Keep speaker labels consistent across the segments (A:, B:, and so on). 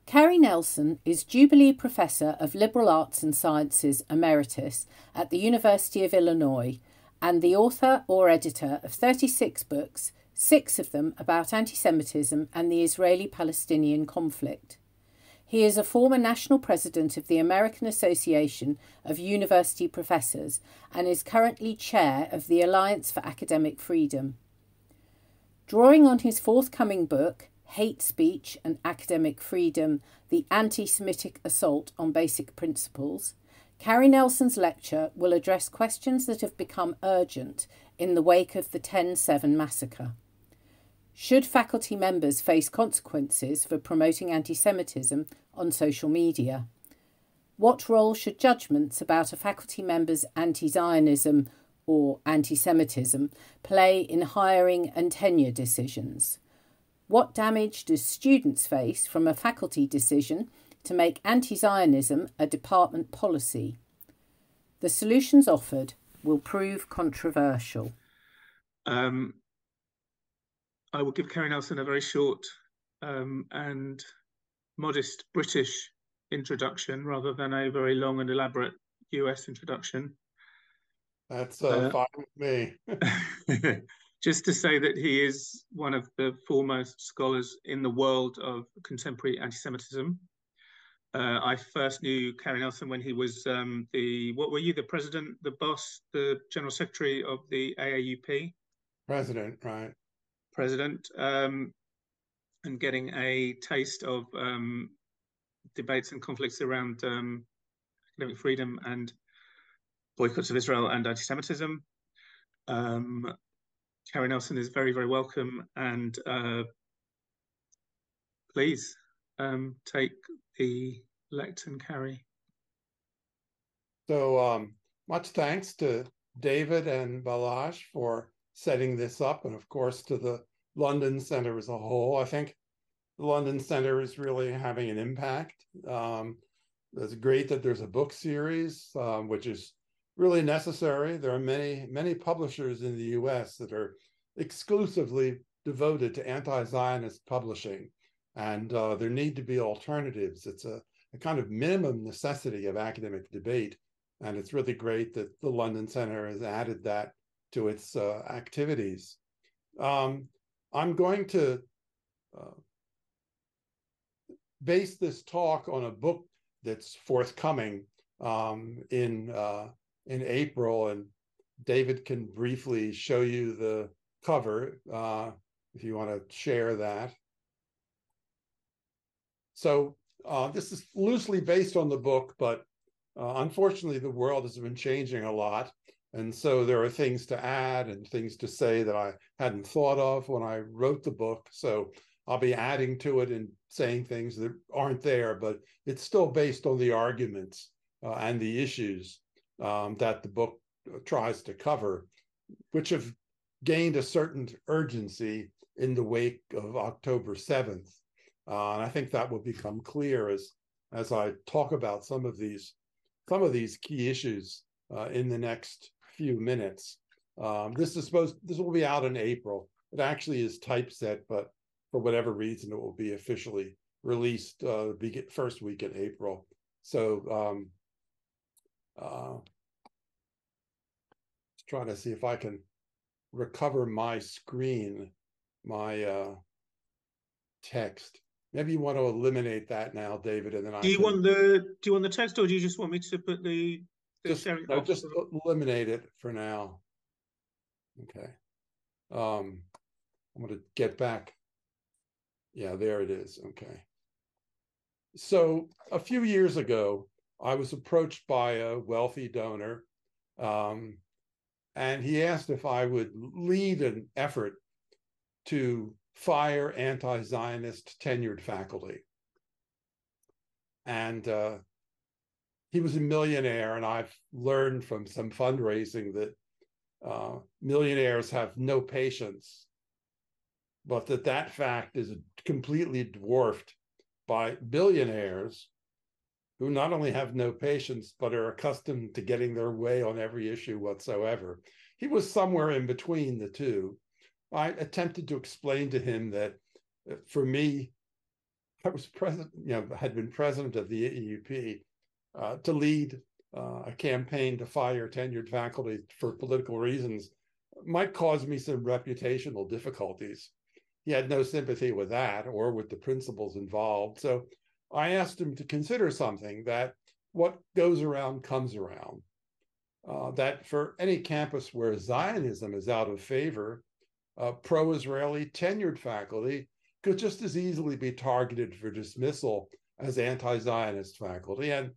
A: Cary Nelson is Jubilee Professor of Liberal Arts and Sciences Emeritus at the University of Illinois and the author or editor of 36 books, 6 of them about anti-Semitism and the Israeli-Palestinian conflict. He is a former national president of the American Association of University Professors and is currently chair of the Alliance for Academic Freedom. Drawing on his forthcoming book, Hate Speech and Academic Freedom, the Antisemitic Assault on Basic Principles, Cary Nelson's lecture will address questions that have become urgent in the wake of the 10/7 massacre. Should faculty members face consequences for promoting anti-Semitism on social media? What role should judgments about a faculty member's anti-Zionism or anti-Semitism play in hiring and tenure decisions? What damage do students face from a faculty decision to make anti-Zionism a department policy? The solutions offered will prove controversial.
B: I will give Cary Nelson a very short and modest British introduction rather than a very long and elaborate US introduction.
C: That's fine with me.
B: Just to say that he is one of the foremost scholars in the world of contemporary anti-Semitism. I first knew Cary Nelson when he was the president, the boss, the general secretary of the AAUP?
C: President, right.
B: President, and getting a taste of debates and conflicts around academic freedom and boycotts of Israel and anti-Semitism. Cary Nelson is very, very welcome, and please take the lectern, Cary.
C: So much thanks to David and Balazs for setting this up, and of course to the London Centre as a whole. I think the London Centre is really having an impact. It's great that there's a book series, which is really necessary. There are many publishers in the US that are exclusively devoted to anti-Zionist publishing, and there need to be alternatives. It's a kind of minimum necessity of academic debate, and it's really great that the London Centre has added that to its activities. I'm going to base this talk on a book that's forthcoming in April, and David can briefly show you the cover if you want to share that. So this is loosely based on the book, but unfortunately the world has been changing a lot, and so there are things to add and things to say that I hadn't thought of when I wrote the book. So I'll be adding to it and saying things that aren't there, but it's still based on the arguments and the issues that the book tries to cover, which have gained a certain urgency in the wake of October 7th. And I think that will become clear as I talk about some of these key issues in the next few minutes. This will be out in April. It actually is typeset, but for whatever reason, it will be officially released first week in April. So trying to see if I can recover my screen, my text. Maybe you want to eliminate that now, David, and then
B: do you want the text, or do you just want me to put the sharing?
C: No, just eliminate it for now. Okay. I'm going to get back. Yeah, there it is. Okay. So a few years ago, I was approached by a wealthy donor, and he asked if I would lead an effort to fire anti-Zionist tenured faculty. And he was a millionaire, and I've learned from some fundraising that millionaires have no patience, but that fact is completely dwarfed by billionaires who not only have no patience, but are accustomed to getting their way on every issue whatsoever. He was somewhere in between the two. I attempted to explain to him that for me, I was president, had been president of the EUP, to lead a campaign to fire tenured faculty for political reasons might cause me some reputational difficulties. He had no sympathy with that or with the principles involved. So I asked him to consider something, that what goes around comes around. That for any campus where Zionism is out of favor, pro-Israeli tenured faculty could just as easily be targeted for dismissal as anti-Zionist faculty. And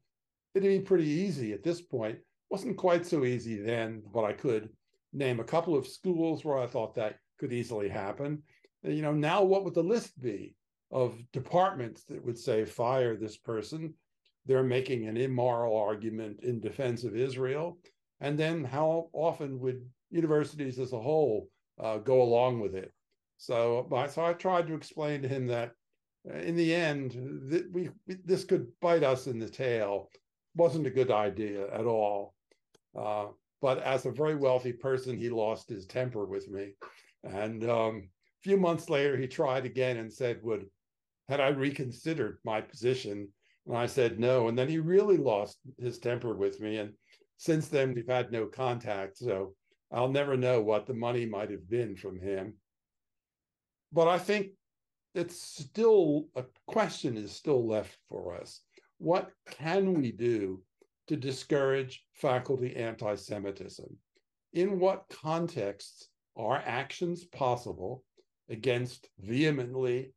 C: it'd be pretty easy at this point. It wasn't quite so easy then, but I could name a couple of schools where I thought that could easily happen. Now what would the list be of departments that would say, fire this person? They're making an immoral argument in defense of Israel. And then how often would universities as a whole go along with it? So I tried to explain to him that in the end, this could bite us in the tail. Wasn't a good idea at all. But as a very wealthy person, he lost his temper with me. And a few months later, he tried again and said, had I reconsidered my position? And I said no. And then he really lost his temper with me. And since then, we've had no contact. So I'll never know what the money might have been from him. But I think it's still, a question is still left for us. What can we do to discourage faculty anti-Semitism? In what contexts are actions possible against vehemently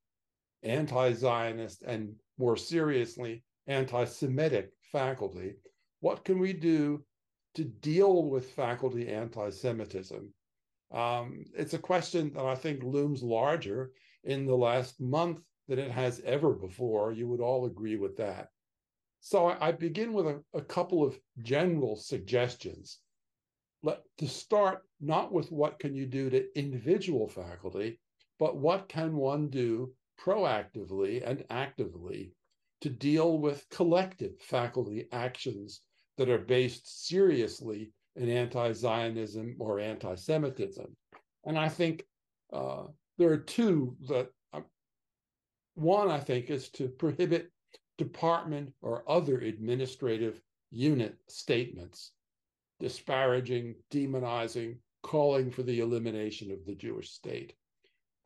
C: anti-Zionist and more seriously anti-Semitic faculty? What can we do to deal with faculty anti-Semitism? It's a question that I think looms larger in the last month than it has ever before. You would all agree with that. So I begin with a couple of general suggestions. To start, not with what can you do to individual faculty, but what can one do proactively and actively to deal with collective faculty actions that are based seriously in anti-Zionism or anti-Semitism. And I think there are two that, one I think is to prohibit department or other administrative unit statements disparaging, demonizing, calling for the elimination of the Jewish state.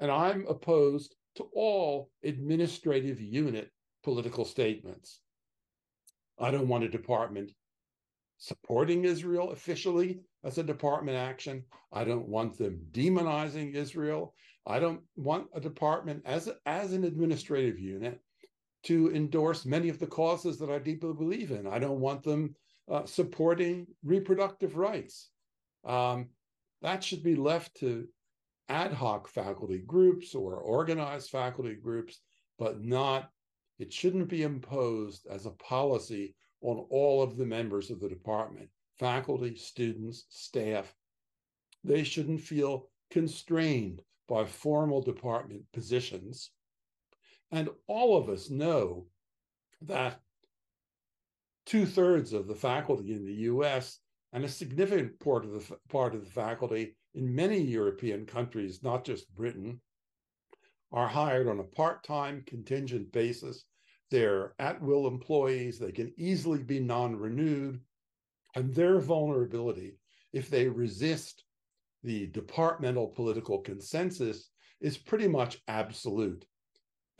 C: And I'm opposed to all administrative unit political statements. I don't want a department supporting Israel officially as a department action. I don't want them demonizing Israel. I don't want a department as an administrative unit to endorse many of the causes that I deeply believe in. I don't want them supporting reproductive rights. That should be left to ad hoc faculty groups or organized faculty groups, but it shouldn't be imposed as a policy on all of the members of the department, faculty, students, staff. They shouldn't feel constrained by formal department positions. And all of us know that 2/3 of the faculty in the US and a significant part of the faculty in many European countries, not just Britain, are hired on a part-time contingent basis. They're at-will employees. They can easily be non-renewed. And their vulnerability, if they resist the departmental political consensus, is pretty much absolute.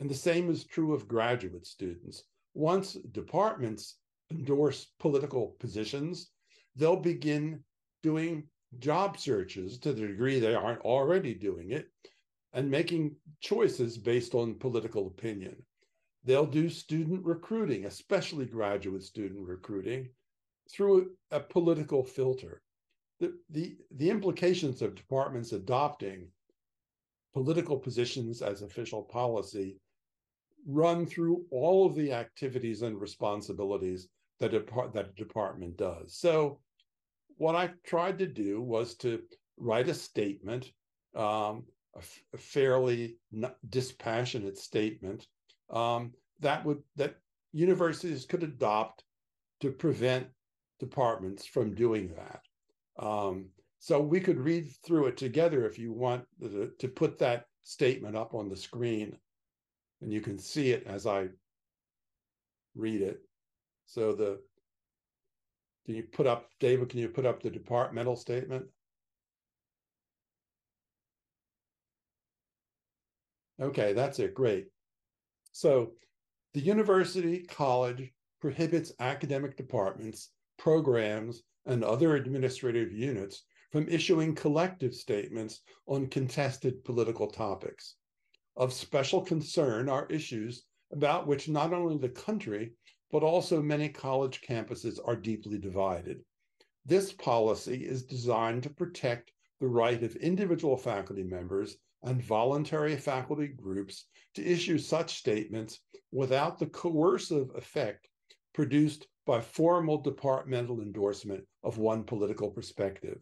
C: And the same is true of graduate students. Once departments endorse political positions, they'll begin doing job searches to the degree they aren't already doing it and making choices based on political opinion. They'll do student recruiting, especially graduate student recruiting, through a political filter. The implications of departments adopting political positions as official policy run through all of the activities and responsibilities that a department does. So what I tried to do was to write a statement, a fairly dispassionate statement, that universities could adopt to prevent departments from doing that. So we could read through it together if you want to put that statement up on the screen. And you can see it as I read it. So can you put up, David, can you put up the departmental statement? Okay, that's it, great. So the university college prohibits academic departments, programs, and other administrative units from issuing collective statements on contested political topics. Of special concern are issues about which not only the country, but also many college campuses are deeply divided. This policy is designed to protect the right of individual faculty members and voluntary faculty groups to issue such statements without the coercive effect produced by formal departmental endorsement of one political perspective.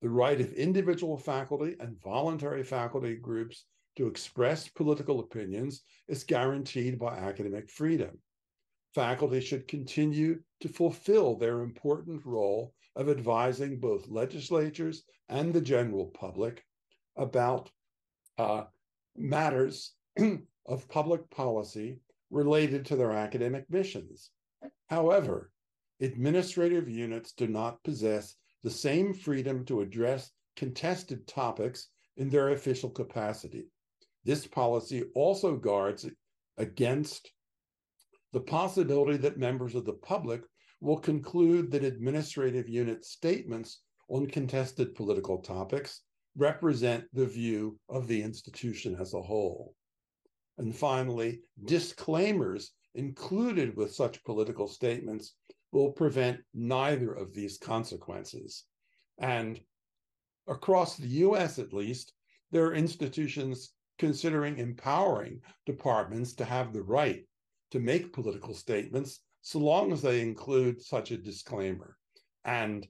C: The right of individual faculty and voluntary faculty groups to express political opinions is guaranteed by academic freedom. Faculty should continue to fulfill their important role of advising both legislatures and the general public about matters of public policy related to their academic missions. However, administrative units do not possess the same freedom to address contested topics in their official capacity. This policy also guards against the possibility that members of the public will conclude that administrative unit statements on contested political topics represent the view of the institution as a whole. And finally, disclaimers included with such political statements will prevent neither of these consequences. And across the US, at least, there are institutions considering empowering departments to have the right to make political statements so long as they include such a disclaimer. And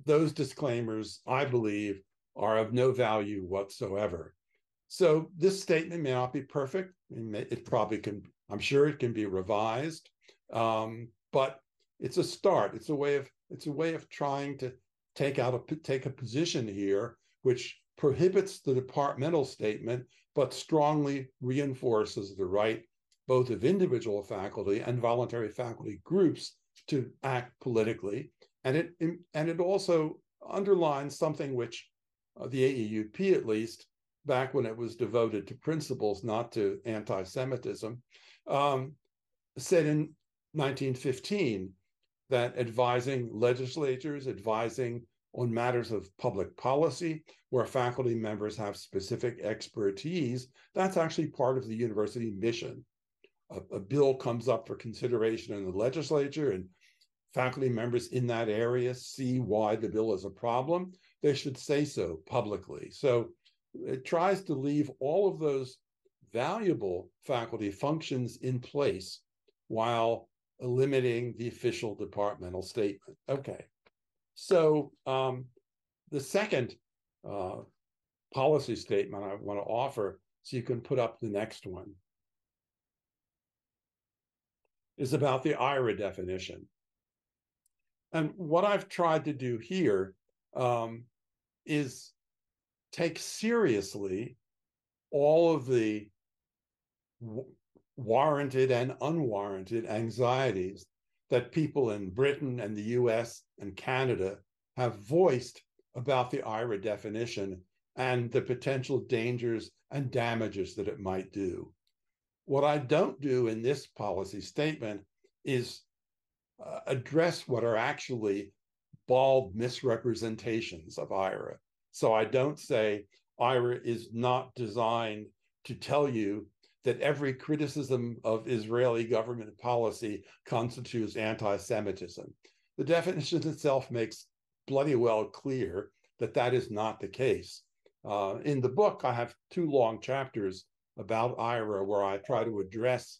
C: those disclaimers, I believe, are of no value whatsoever. So this statement may not be perfect. It probably can, I'm sure it can be revised, but it's a start. It's a way of trying to take a position here which prohibits the departmental statement, but strongly reinforces the right both of individual faculty and voluntary faculty groups to act politically. And it also underlines something which the AEUP, at least, back when it was devoted to principles, not to anti-Semitism, said in 1915 that advising legislatures, advising on matters of public policy, where faculty members have specific expertise, that's actually part of the university mission. A bill comes up for consideration in the legislature, and faculty members in that area see why the bill is a problem, they should say so publicly. So it tries to leave all of those valuable faculty functions in place while eliminating the official departmental statement. Okay, so the second policy statement I want to offer, so you can put up the next one, is about the IRA definition. And what I've tried to do here is take seriously all of the warranted and unwarranted anxieties that people in Britain and the US and Canada have voiced about the IRA definition and the potential dangers and damages that it might do. What I don't do in this policy statement is address what are actually bald misrepresentations of IRA. So I don't say IRA is not designed to tell you that every criticism of Israeli government policy constitutes anti-Semitism. The definition itself makes bloody well clear that that is not the case. In the book, I have 2 long chapters about IRA where I try to address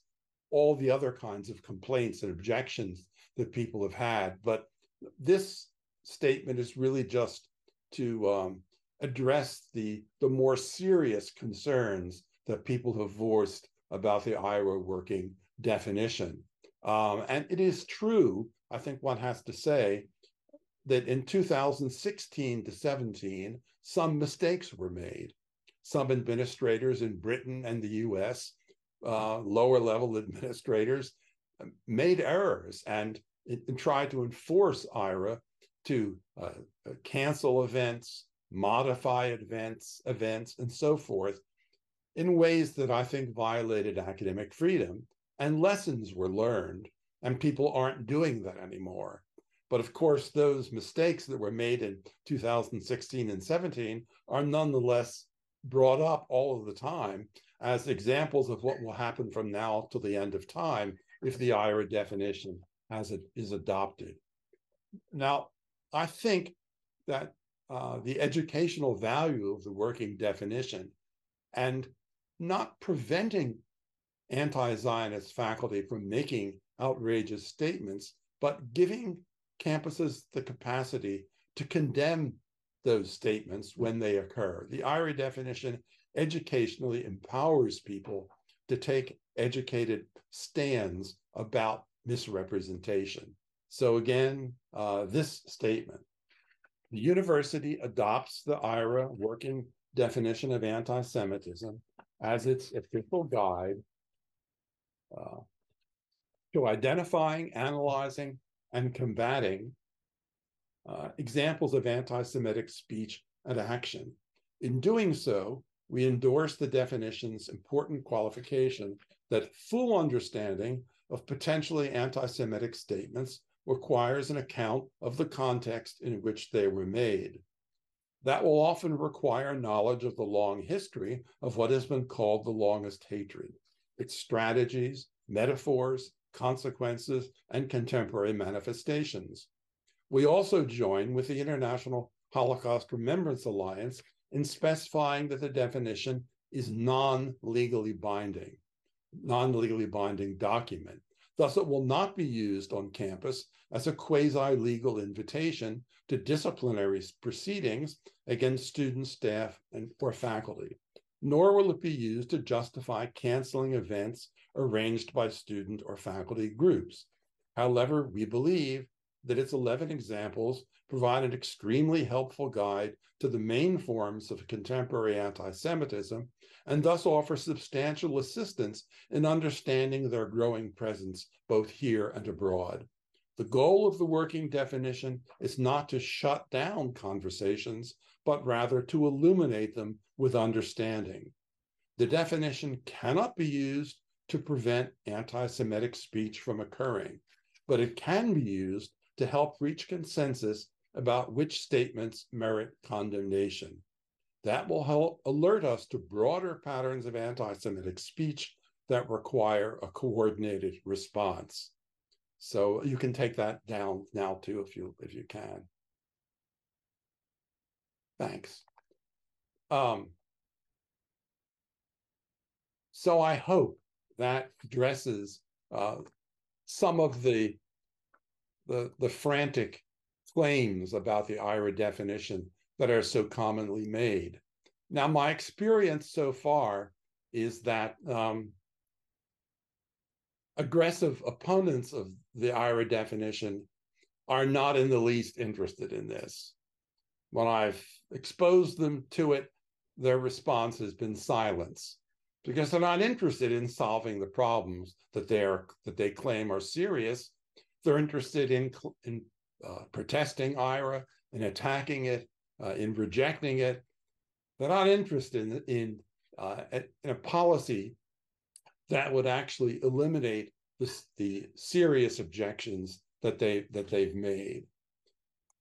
C: all the other kinds of complaints and objections that people have had. But this statement is really just to address the more serious concerns that people have voiced about the IRA working definition. And it is true, I think one has to say, that in 2016 to 17, some mistakes were made. Some administrators in Britain and the US lower level administrators made errors and tried to enforce IRA to cancel events, modify events, and so forth in ways that I think violated academic freedom, and lessons were learned, and people aren't doing that anymore. But of course, those mistakes that were made in 2016 and 17 are nonetheless brought up all of the time as examples of what will happen from now to the end of time if the IRA definition is adopted. Now, I think that the educational value of the working definition and not preventing anti-Zionist faculty from making outrageous statements, but giving campuses the capacity to condemn those statements when they occur. The IRA definition educationally empowers people to take educated stands about misrepresentation. So again, this statement: the university adopts the IRA working definition of anti-Semitism as its official guide to identifying, analyzing, and combating examples of anti-Semitic speech and action. In doing so, we endorse the definition's important qualification that full understanding of potentially anti-Semitic statements requires an account of the context in which they were made. That will often require knowledge of the long history of what has been called the longest hatred, its strategies, metaphors, consequences, and contemporary manifestations. We also join with the International Holocaust Remembrance Alliance in specifying that the definition is non-legally binding document. Thus, it will not be used on campus as a quasi-legal invitation to disciplinary proceedings against students, staff, or faculty, nor will it be used to justify canceling events arranged by student or faculty groups. However, we believe that its 11 examples provide an extremely helpful guide to the main forms of contemporary anti-Semitism, and thus offer substantial assistance in understanding their growing presence both here and abroad. The goal of the working definition is not to shut down conversations, but rather to illuminate them with understanding. The definition cannot be used to prevent anti-Semitic speech from occurring, but it can be used to help reach consensus about which statements merit condemnation. That will help alert us to broader patterns of anti-Semitic speech that require a coordinated response. So you can take that down now too, if you can. Thanks. So I hope that addresses some of the frantic claims about the IRA definition that are so commonly made. Now, my experience so far is that aggressive opponents of the IRA definition are not in the least interested in this. When I've exposed them to it, their response has been silence, because they're not interested in solving the problems that they claim are serious. They're interested in protesting IRA, in attacking it, in rejecting it. They're not interested in a policy that would actually eliminate the serious objections that they've made.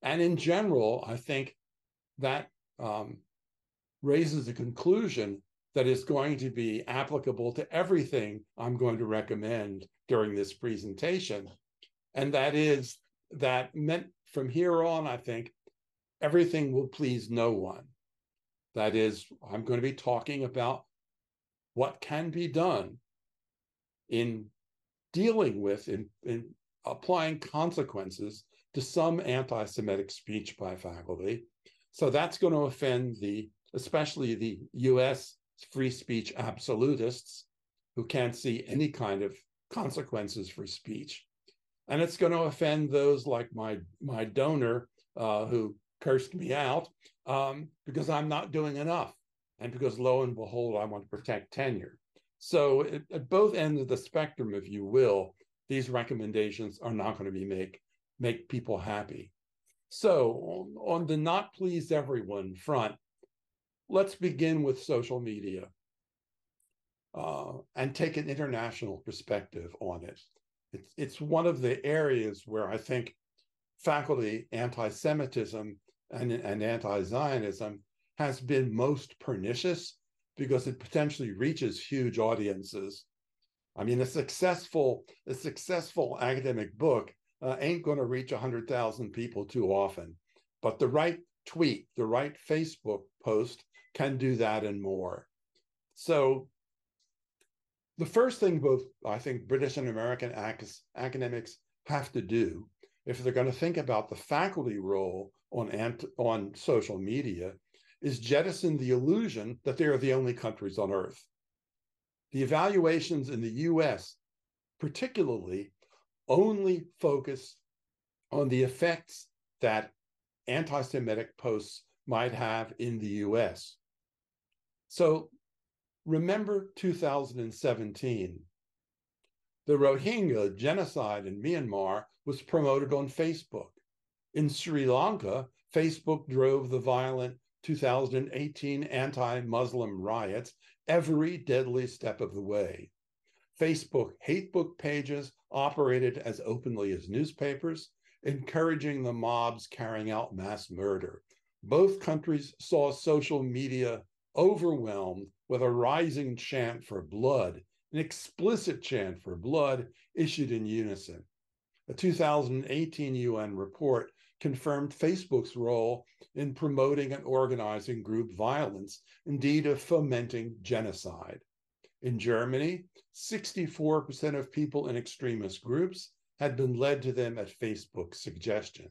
C: And in general, I think that raises a conclusion that is going to be applicable to everything I'm going to recommend during this presentation. And that is that from here on, I think, everything will please no one. That is, I'm going to be talking about what can be done in dealing with, in applying consequences to some anti-Semitic speech by faculty. So that's going to offend especially the US free speech absolutists who can't see any kind of consequences for speech. And it's going to offend those like my donor who cursed me out because I'm not doing enough. And because lo and behold, I want to protect tenure. So at both ends of the spectrum, if you will, these recommendations are not going to make people happy. So on the not please everyone front, let's begin with social media and take an international perspective on it. It's one of the areas where I think faculty anti-Semitism and anti-Zionism has been most pernicious because it potentially reaches huge audiences. I mean, a successful academic book ain't going to reach 100,000 people too often, but the right tweet, the right Facebook post can do that and more. So the first thing both, I think, British and American academics have to do, if they're going to think about the faculty role on social media, is jettison the illusion that they are the only countries on earth. The evaluations in the US, particularly, only focus on the effects that anti-Semitic posts might have in the US. So remember 2017. The Rohingya genocide in Myanmar was promoted on Facebook. In Sri Lanka, Facebook drove the violent 2018 anti-Muslim riots every deadly step of the way. Facebook hate book pages operated as openly as newspapers, encouraging the mobs carrying out mass murder. Both countries saw social media overwhelmed with a rising chant for blood, an explicit chant for blood issued in unison. A 2018 UN report confirmed Facebook's role in promoting and organizing group violence, indeed of fomenting genocide. In Germany, 64% of people in extremist groups had been led to them at Facebook's suggestion.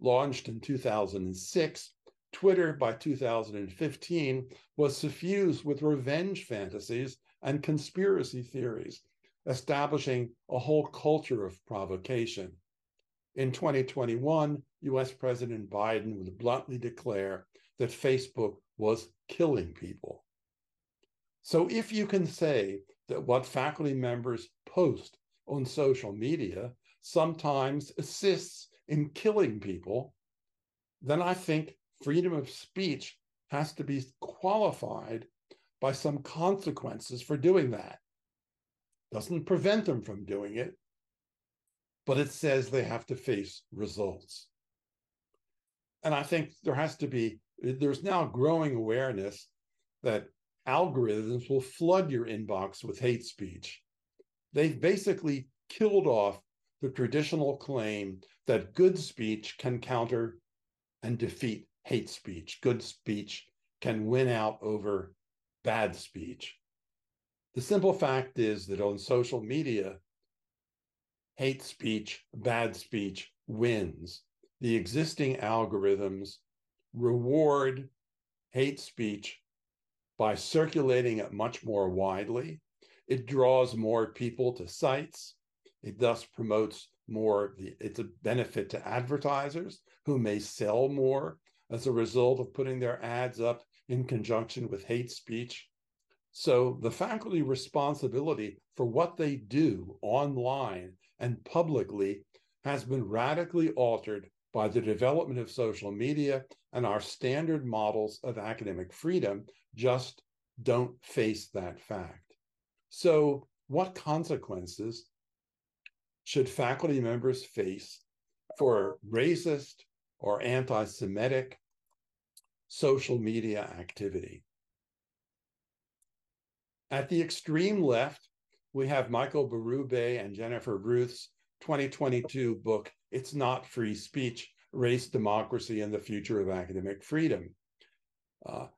C: Launched in 2006, Twitter by 2015 was suffused with revenge fantasies and conspiracy theories, establishing a whole culture of provocation. In 2021, US President Biden would bluntly declare that Facebook was killing people. So if you can say that what faculty members post on social media sometimes assists in killing people, then I think freedom of speech has to be qualified by some consequences for doing that. Doesn't prevent them from doing it, but it says they have to face results. And I think there's now growing awareness that algorithms will flood your inbox with hate speech. They've basically killed off the traditional claim that good speech can counter and defeat hate speech. Good speech can win out over bad speech. The simple fact is that on social media, hate speech, bad speech wins. The existing algorithms reward hate speech by circulating it much more widely. It draws more people to sites. It thus promotes more, it's a benefit to advertisers who may sell more as a result of putting their ads up in conjunction with hate speech. So the faculty responsibility for what they do online and publicly has been radically altered by the development of social media, and our standard models of academic freedom just don't face that fact. So what consequences should faculty members face for racist or anti-Semitic social media activity? At the extreme left, we have Michael Berube and Jennifer Ruth's 2022 book, It's Not Free Speech, Race, Democracy, and the Future of Academic Freedom.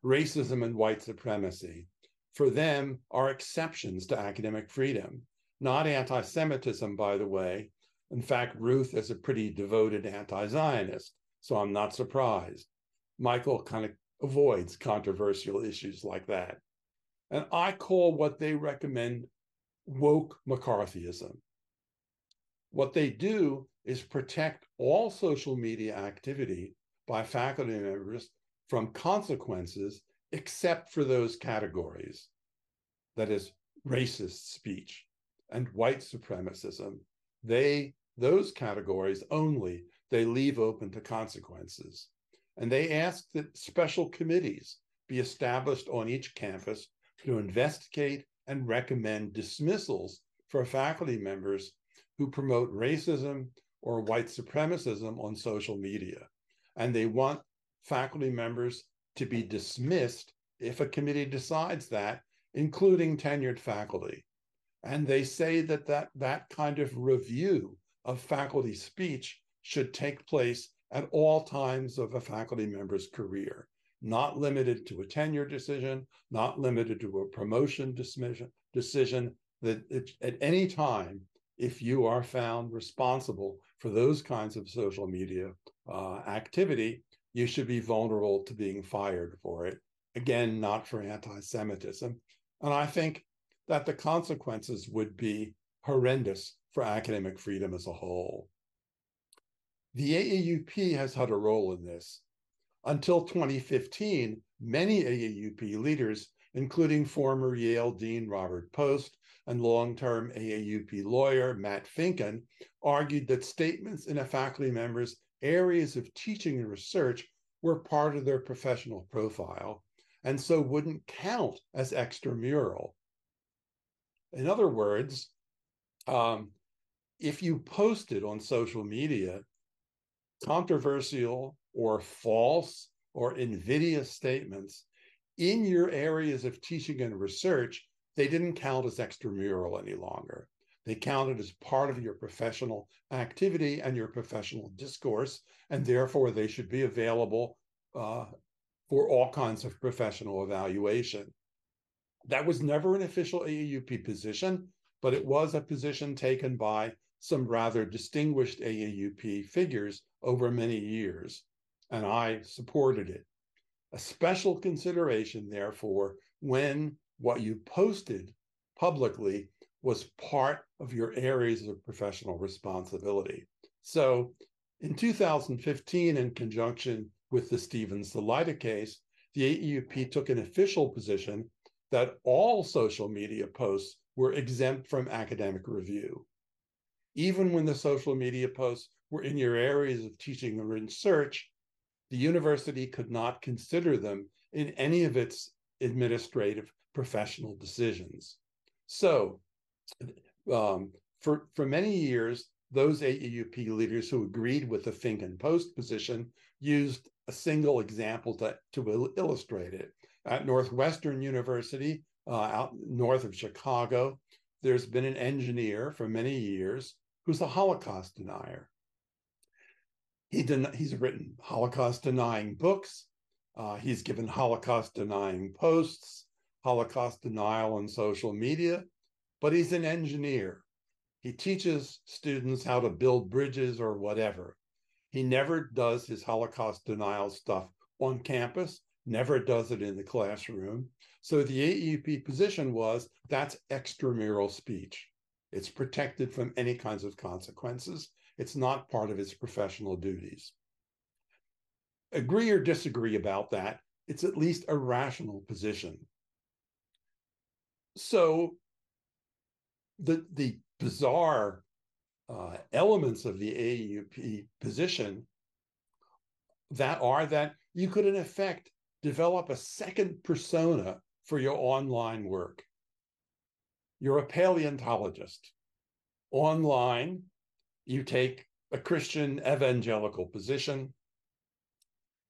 C: Racism and white supremacy, for them, are exceptions to academic freedom, not anti-Semitism, by the way. In fact, Ruth is a pretty devoted anti-Zionist, so I'm not surprised. Michael kind of avoids controversial issues like that. And I call what they recommend woke McCarthyism. What they do is protect all social media activity by faculty members from consequences except for those categories. That is, racist speech and white supremacism, those categories only, they leave open to consequences. And they ask that special committees be established on each campus to investigate and recommend dismissals for faculty members who promote racism or white supremacism on social media. And they want faculty members to be dismissed if a committee decides that, including tenured faculty. And they say that kind of review of faculty speech should take place at all times of a faculty member's career, not limited to a tenure decision, not limited to a promotion decision, that at any time, if you are found responsible for those kinds of social media activity, you should be vulnerable to being fired for it. Again, not for anti-Semitism. And I think that the consequences would be horrendous for academic freedom as a whole. The AAUP has had a role in this. Until 2015, many AAUP leaders, including former Yale Dean Robert Post and long-term AAUP lawyer Matt Finken, argued that statements in a faculty member's areas of teaching and research were part of their professional profile, and so wouldn't count as extramural. In other words, if you posted on social media controversial or false or invidious statements in your areas of teaching and research, they didn't count as extramural any longer. They counted as part of your professional activity and your professional discourse, and therefore they should be available for all kinds of professional evaluation. That was never an official AAUP position, but it was a position taken by some rather distinguished AAUP figures over many years, and I supported it. A special consideration, therefore, when what you posted publicly was part of your areas of professional responsibility. So in 2015, in conjunction with the Stevens-Zelida case, the AAUP took an official position that all social media posts were exempt from academic review. Even when the social media posts were in your areas of teaching and research, the university could not consider them in any of its administrative professional decisions. So for many years, those AAUP leaders who agreed with the Finken Post position used a single example to illustrate it. At Northwestern University, out north of Chicago, there's been an engineer for many years who's a Holocaust denier. He's written Holocaust-denying books. He's given Holocaust-denying posts, Holocaust denial on social media, but he's an engineer. He teaches students how to build bridges or whatever. He never does his Holocaust denial stuff on campus, never does it in the classroom. So the AAUP position was that's extramural speech. It's protected from any kinds of consequences. It's not part of its professional duties. Agree or disagree about that, it's at least a rational position. So the bizarre elements of the AAUP position that you could, in effect, develop a second persona for your online work. You're a paleontologist. Online, you take a Christian evangelical position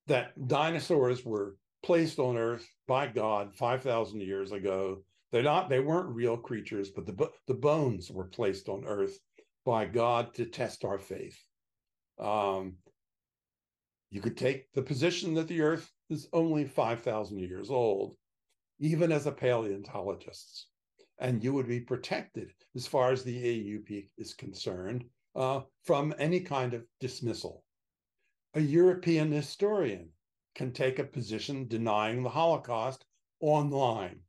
C: that dinosaurs were placed on Earth by God 5,000 years ago. They weren't real creatures, but the bones were placed on Earth by God to test our faith. You could take the position that the Earth is only 5,000 years old, even as a paleontologist, and you would be protected as far as the AAUP is concerned from any kind of dismissal. A European historian can take a position denying the Holocaust online,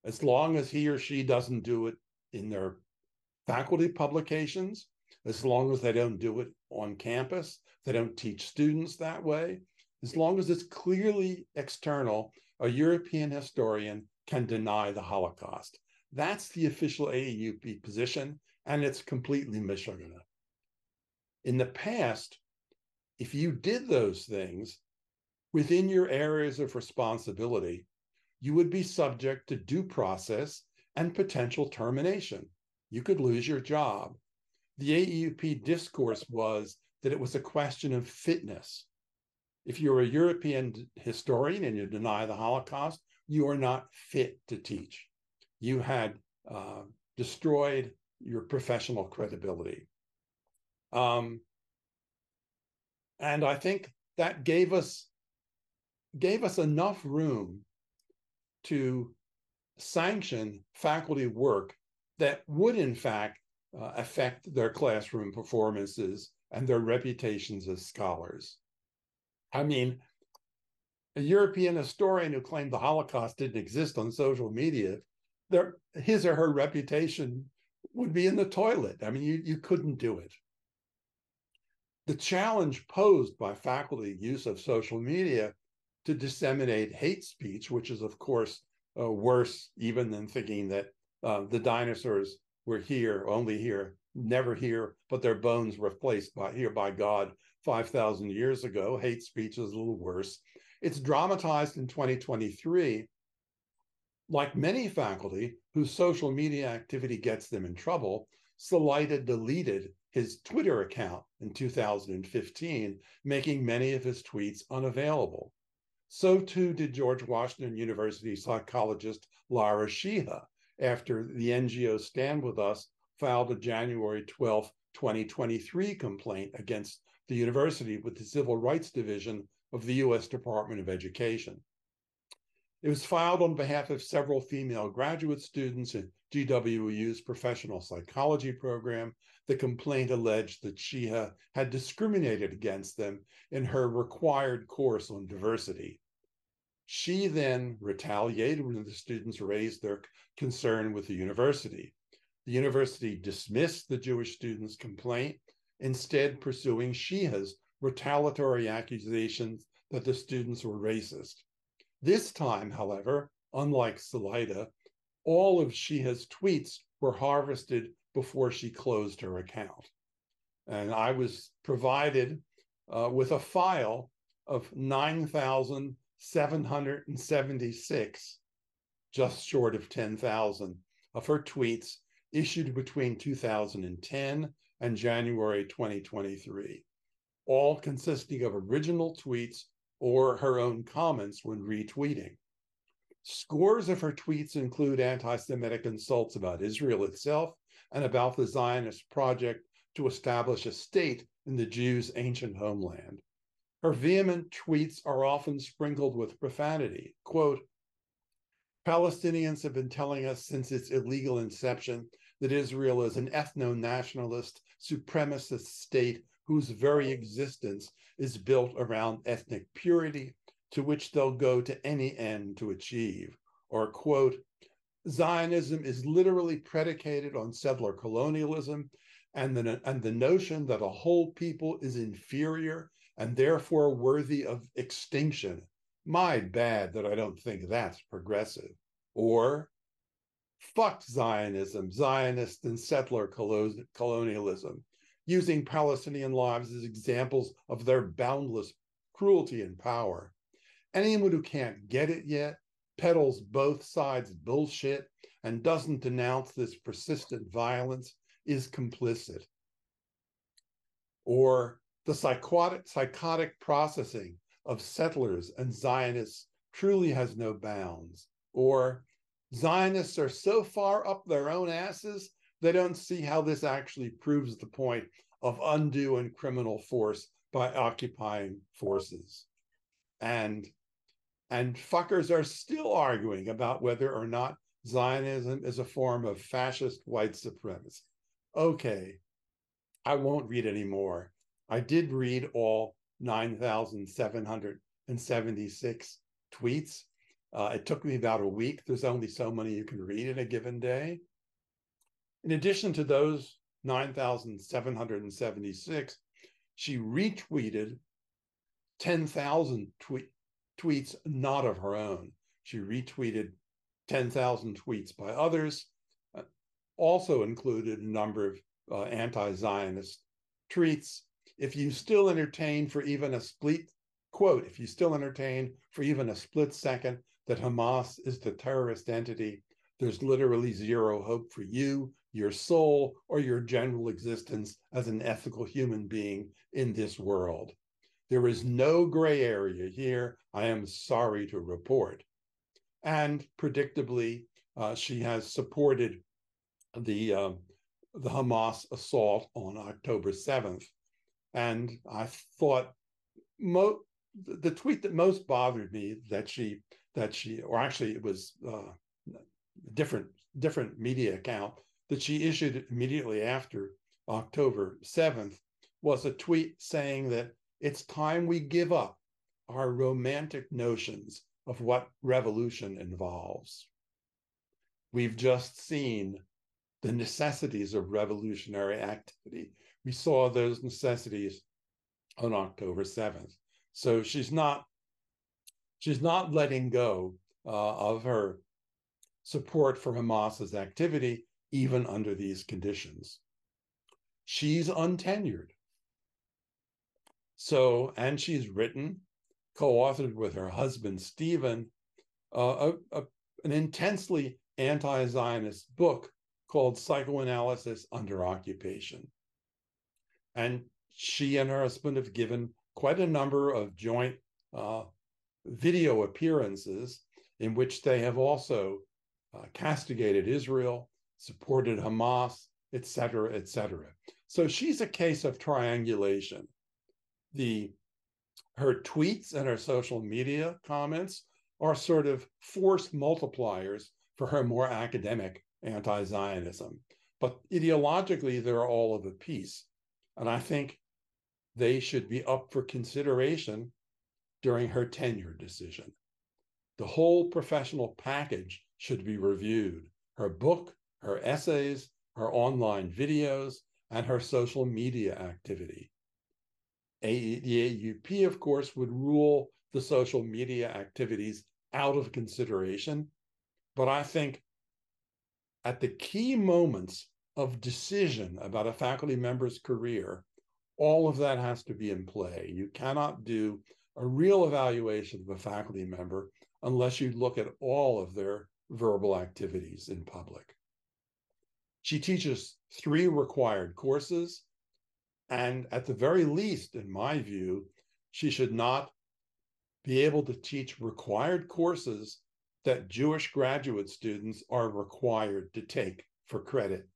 C: as long as he or she doesn't do it in their faculty publications, as long as they don't do it on campus, they don't teach students that way, as long as it's clearly external, a European historian can deny the Holocaust. That's the official AAUP position, and it's completely misogynist. In the past, if you did those things within your areas of responsibility, you would be subject to due process and potential termination. You could lose your job. The AAUP discourse was that it was a question of fitness. If you're a European historian and you deny the Holocaust, you are not fit to teach. You had destroyed your professional credibility. And I think that gave us enough room to sanction faculty work that would, in fact, affect their classroom performances and their reputations as scholars. I mean, a European historian who claimed the Holocaust didn't exist on social media, his or her reputation would be in the toilet. I mean, you couldn't do it. The challenge posed by faculty use of social media to disseminate hate speech, which is, of course, worse even than thinking that the dinosaurs were here, only here, never here, but their bones were placed by God 5,000 years ago. Hate speech is a little worse. It's dramatized in 2023. Like many faculty whose social media activity gets them in trouble, Salaita deleted his Twitter account in 2015, making many of his tweets unavailable. So too did George Washington University psychologist Lara Sheeha, after the NGO Stand With Us filed a January 12, 2023 complaint against the university with the Civil Rights Division of the U.S. Department of Education. It was filed on behalf of several female graduate students in GWU's professional psychology program. The complaint alleged that Sheeha had discriminated against them in her required course on diversity. She then retaliated when the students raised their concern with the university. The university dismissed the Jewish students' complaint, instead pursuing Sheeha's retaliatory accusations that the students were racist. This time, however, unlike Salaita, all of Sheeha's tweets were harvested before she closed her account. And I was provided with a file of 9,776, just short of 10,000, of her tweets issued between 2010 and January 2023, all consisting of original tweets or her own comments when retweeting. Scores of her tweets include anti-Semitic insults about Israel itself and about the Zionist project to establish a state in the Jews' ancient homeland. Her vehement tweets are often sprinkled with profanity. Quote, Palestinians have been telling us since its illegal inception that Israel is an ethno-nationalist, supremacist state whose very existence is built around ethnic purity, to which they'll go to any end to achieve. Or, quote, Zionism is literally predicated on settler colonialism and the notion that a whole people is inferior and therefore worthy of extinction. My bad that I don't think that's progressive. Or, fuck Zionism, Zionist and settler colonialism, using Palestinian lives as examples of their boundless cruelty and power. Anyone who can't get it yet, peddles both sides' bullshit, and doesn't denounce this persistent violence is complicit. Or the psychotic processing of settlers and Zionists truly has no bounds. Or Zionists are so far up their own asses, they don't see how this actually proves the point of undue and criminal force by occupying forces. And fuckers are still arguing about whether or not Zionism is a form of fascist white supremacy. Okay, I won't read any more. I did read all 9,776 tweets. It took me about a week. There's only so many you can read in a given day. In addition to those 9,776, she retweeted 10,000 tweets not of her own. She retweeted 10,000 tweets by others also included a number of anti-Zionist tweets. If you still entertain for even a split, quote, if you still entertain for even a split second that Hamas is the terrorist entity, there's literally zero hope for you, your soul, or your general existence as an ethical human being in this world. There is no gray area here, I am sorry to report. And predictably, she has supported the Hamas assault on October 7th. And I thought the tweet that most bothered me that she, or actually it was different media account that she issued immediately after October 7th was a tweet saying that it's time we give up our romantic notions of what revolution involves. We've just seen the necessities of revolutionary activity. We saw those necessities on October 7th. So she's not letting go of her support for Hamas's activity, even under these conditions. She's untenured. So, and she's written, co-authored with her husband, Stephen, an intensely anti-Zionist book called Psychoanalysis Under Occupation. And she and her husband have given quite a number of joint video appearances in which they have also castigated Israel, supported Hamas, et cetera, et cetera. So she's a case of triangulation. Her tweets and her social media comments are sort of force multipliers for her more academic anti-Zionism. But ideologically, they're all of a piece. And I think they should be up for consideration during her tenure decision. The whole professional package should be reviewed. Her book, her essays, her online videos, and her social media activity. The AUP, of course, would rule the social media activities out of consideration. But I think at the key moments of decision about a faculty member's career, all of that has to be in play. You cannot do a real evaluation of a faculty member unless you look at all of their verbal activities in public. She teaches 3 required courses, and at the very least, in my view, she should not be able to teach required courses that Jewish graduate students are required to take for credit.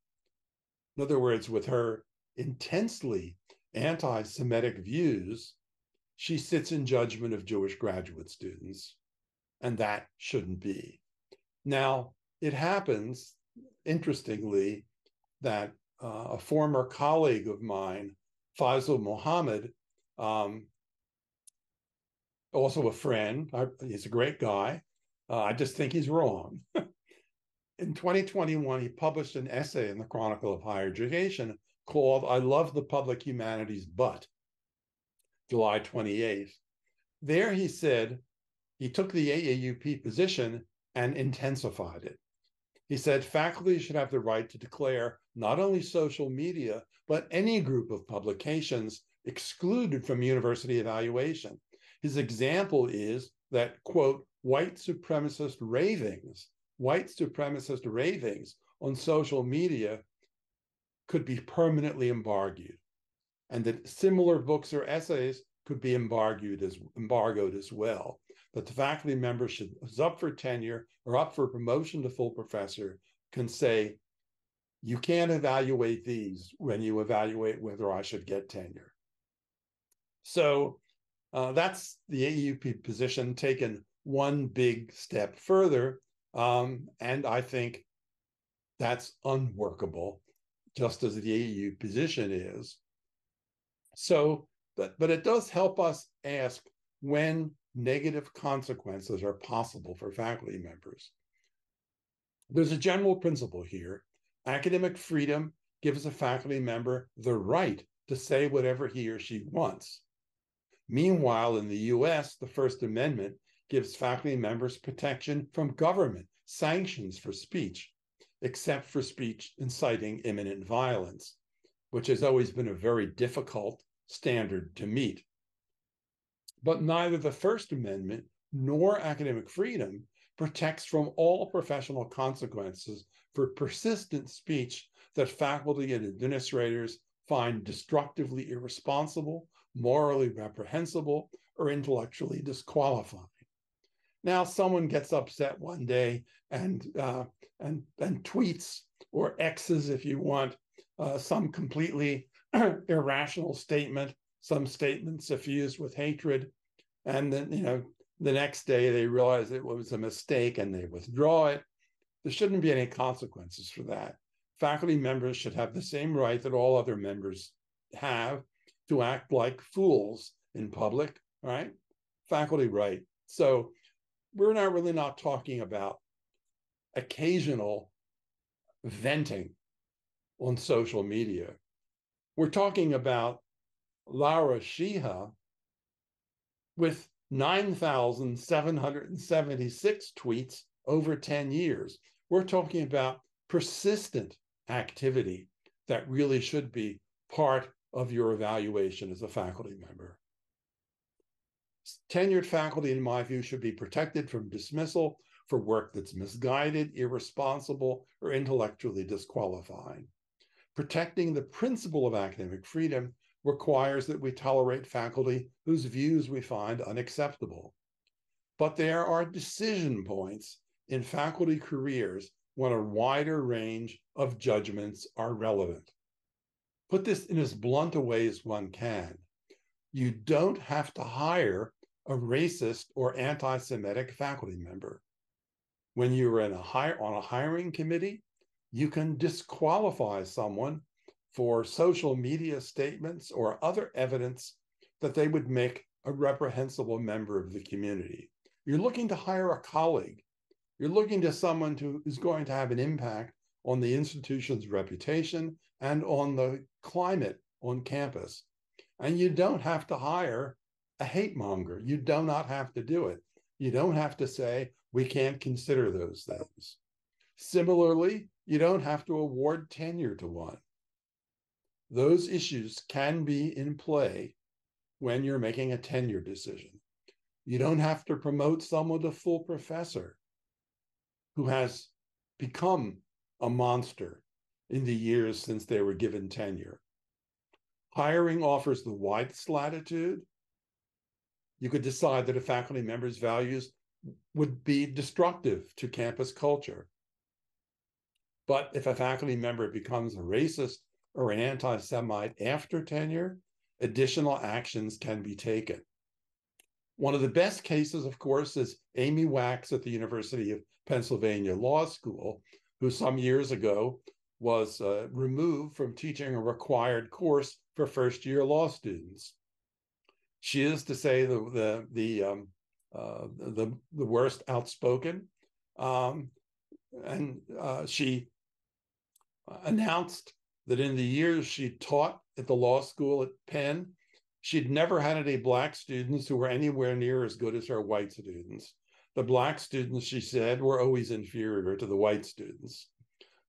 C: In other words, with her intensely anti-Semitic views, she sits in judgment of Jewish graduate students, and that shouldn't be. Now, it happens, interestingly, that a former colleague of mine, Faisal Mohammed, also a friend, he's a great guy, I just think he's wrong. In 2021, he published an essay in the Chronicle of Higher Education called I Love the Public Humanities, But, July 28th. There he said he took the AAUP position and intensified it. He said faculty should have the right to declare not only social media, but any group of publications excluded from university evaluation. His example is that, quote, white supremacist ravings on social media could be permanently embargoed, and that similar books or essays could be embargoed as well. That the faculty member who's up for tenure or up for promotion to full professor can say, you can't evaluate these when you evaluate whether I should get tenure. So that's the AUP position taken one big step further. And I think that's unworkable, just as the AU position is. So, but it does help us ask when negative consequences are possible for faculty members. There's a general principle here. Academic freedom gives a faculty member the right to say whatever he or she wants. Meanwhile, in the US, the First Amendment gives faculty members protection from government sanctions for speech. except for speech inciting imminent violence, which has always been a very difficult standard to meet. But neither the First Amendment nor academic freedom protects from all professional consequences for persistent speech that faculty and administrators find destructively irresponsible, morally reprehensible, or intellectually disqualifying. Now, someone gets upset one day and tweets or X's, if you want, some completely irrational statement, some statement suffused with hatred, and then the next day they realize it was a mistake and they withdraw it. There shouldn't be any consequences for that. Faculty members should have the same right that all other members have to act like fools in public, right? Faculty right. So we're not talking about occasional venting on social media. We're talking about Laura Sheeha with 9,776 tweets over 10 years. We're talking about persistent activity that really should be part of your evaluation as a faculty member. Tenured faculty, in my view, should be protected from dismissal for work that's misguided, irresponsible, or intellectually disqualifying. Protecting the principle of academic freedom requires that we tolerate faculty whose views we find unacceptable. But there are decision points in faculty careers when a wider range of judgments are relevant. Put this in as blunt a way as one can. You don't have to hire a racist or anti-Semitic faculty member. When you're on a hiring committee, you can disqualify someone for social media statements or other evidence that they would make a reprehensible member of the community. You're looking to hire a colleague. You're looking to someone who is going to have an impact on the institution's reputation and on the climate on campus. And you don't have to hire a hate monger. You do not have to do it. You don't have to say, we can't consider those things. Similarly, you don't have to award tenure to one. Those issues can be in play when you're making a tenure decision. You don't have to promote someone to full professor who has become a monster in the years since they were given tenure. Hiring offers the widest latitude. You could decide that a faculty member's values would be destructive to campus culture. But if a faculty member becomes a racist or an anti-Semite after tenure, additional actions can be taken. One of the best cases, of course, is Amy Wax at the University of Pennsylvania Law School, who some years ago was removed from teaching a required course for first-year law students. She is, to say the worst outspoken, and she announced that in the years she taught at the law school at Penn, she'd never had any Black students who were anywhere near as good as her white students. The Black students, she said, were always inferior to the white students.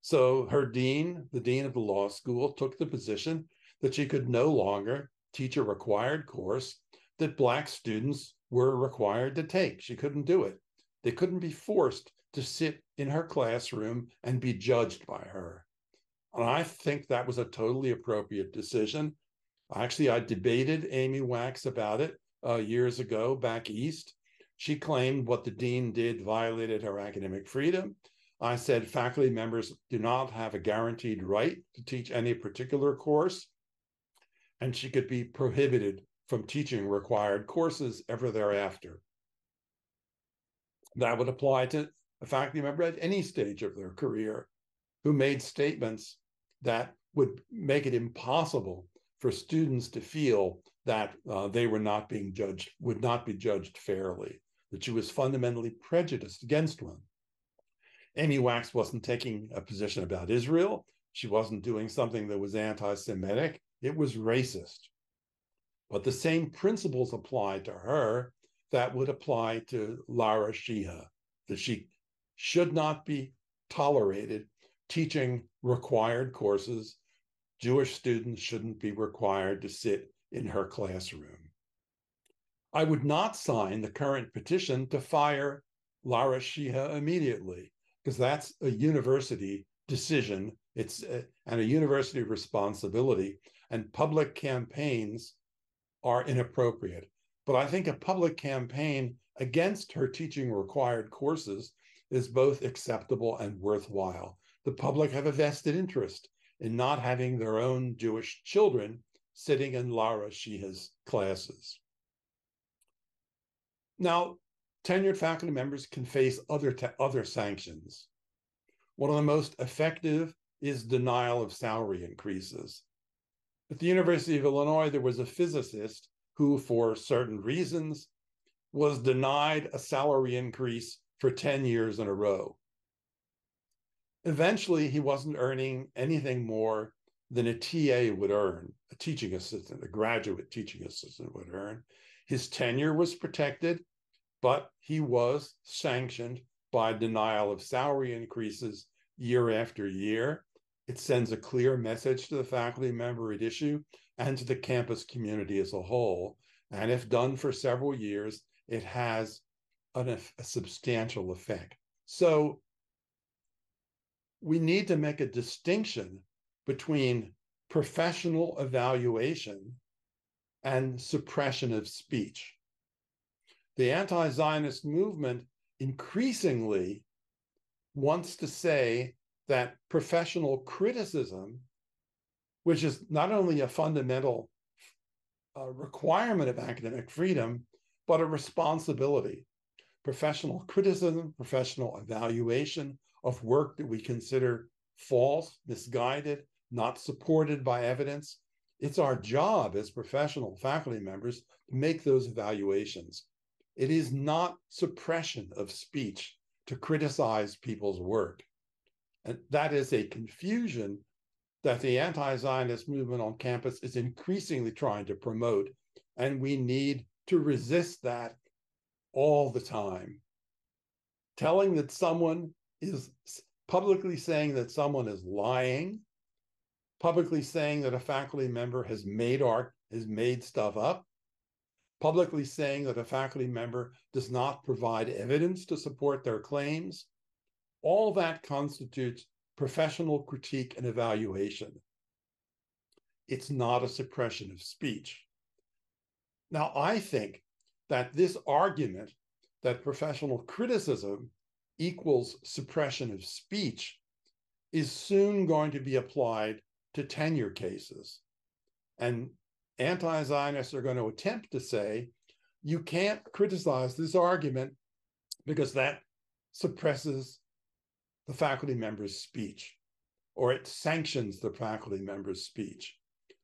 C: So her dean, the dean of the law school, took the position that she could no longer teach a required course that Black students were required to take. She couldn't do it. They couldn't be forced to sit in her classroom and be judged by her. And I think that was a totally appropriate decision. Actually, I debated Amy Wax about it years ago back east. She claimed what the dean did violated her academic freedom. I said faculty members do not have a guaranteed right to teach any particular course, and she could be prohibited from teaching required courses ever thereafter. That would apply to a faculty member at any stage of their career who made statements that would make it impossible for students to feel that they were not being judged, would not be judged fairly, that she was fundamentally prejudiced against one. Amy Wax wasn't taking a position about Israel. She wasn't doing something that was anti-Semitic. It was racist. But the same principles applied to her that would apply to Laura Sheeha, that she should not be tolerated teaching required courses, Jewish students shouldn't be required to sit in her classroom. I would not sign the current petition to fire Lara Sheeha immediately, because that's a university decision. It's and a university responsibility, and public campaigns are inappropriate. But I think a public campaign against her teaching required courses is both acceptable and worthwhile. The public have a vested interest in not having their own Jewish children sitting in Lara Sheeha's classes. Now, tenured faculty members can face other sanctions. One of the most effective is denial of salary increases. At the University of Illinois, there was a physicist who, for certain reasons, was denied a salary increase for 10 years in a row. Eventually, he wasn't earning anything more than a TA would earn, a teaching assistant, a graduate teaching assistant would earn. His tenure was protected, but he was sanctioned by denial of salary increases year after year. It sends a clear message to the faculty member at issue and to the campus community as a whole. And if done for several years, it has a substantial effect. So we need to make a distinction between professional evaluation and suppression of speech. The anti-Zionist movement increasingly wants to say that professional criticism, which is not only a fundamental requirement of academic freedom, but a responsibility. Professional criticism, professional evaluation of work that we consider false, misguided, not supported by evidence. It's our job as professional faculty members to make those evaluations. It is not suppression of speech to criticize people's work. And that is a confusion that the anti-Zionist movement on campus is increasingly trying to promote, and we need to resist that all the time. Telling that someone is publicly saying that someone is lying, publicly saying that a faculty member has made stuff up, publicly saying that a faculty member does not provide evidence to support their claims, all that constitutes professional critique and evaluation. It's not a suppression of speech. Now, I think that this argument that professional criticism equals suppression of speech is soon going to be applied to tenure cases. And anti-Zionists are going to attempt to say, you can't criticize this argument because that suppresses the faculty member's speech, or it sanctions the faculty member's speech.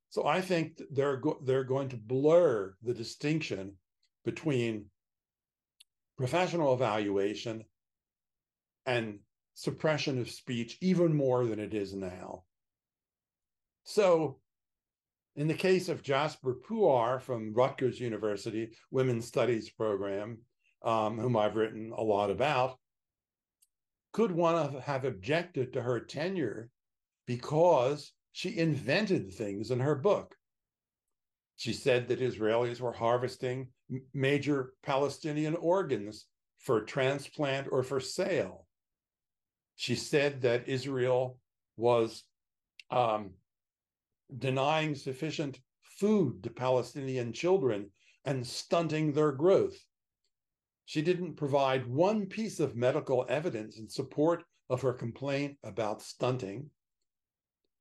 C: So I think they're going to blur the distinction between professional evaluation and suppression of speech even more than it is now. So in the case of Jasper Puar from Rutgers University Women's Studies program, whom I've written a lot about, could one have objected to her tenure because she invented things in her book? She said that Israelis were harvesting major Palestinian organs for transplant or for sale. She said that Israel was denying sufficient food to Palestinian children and stunting their growth. She didn't provide one piece of medical evidence in support of her complaint about stunting.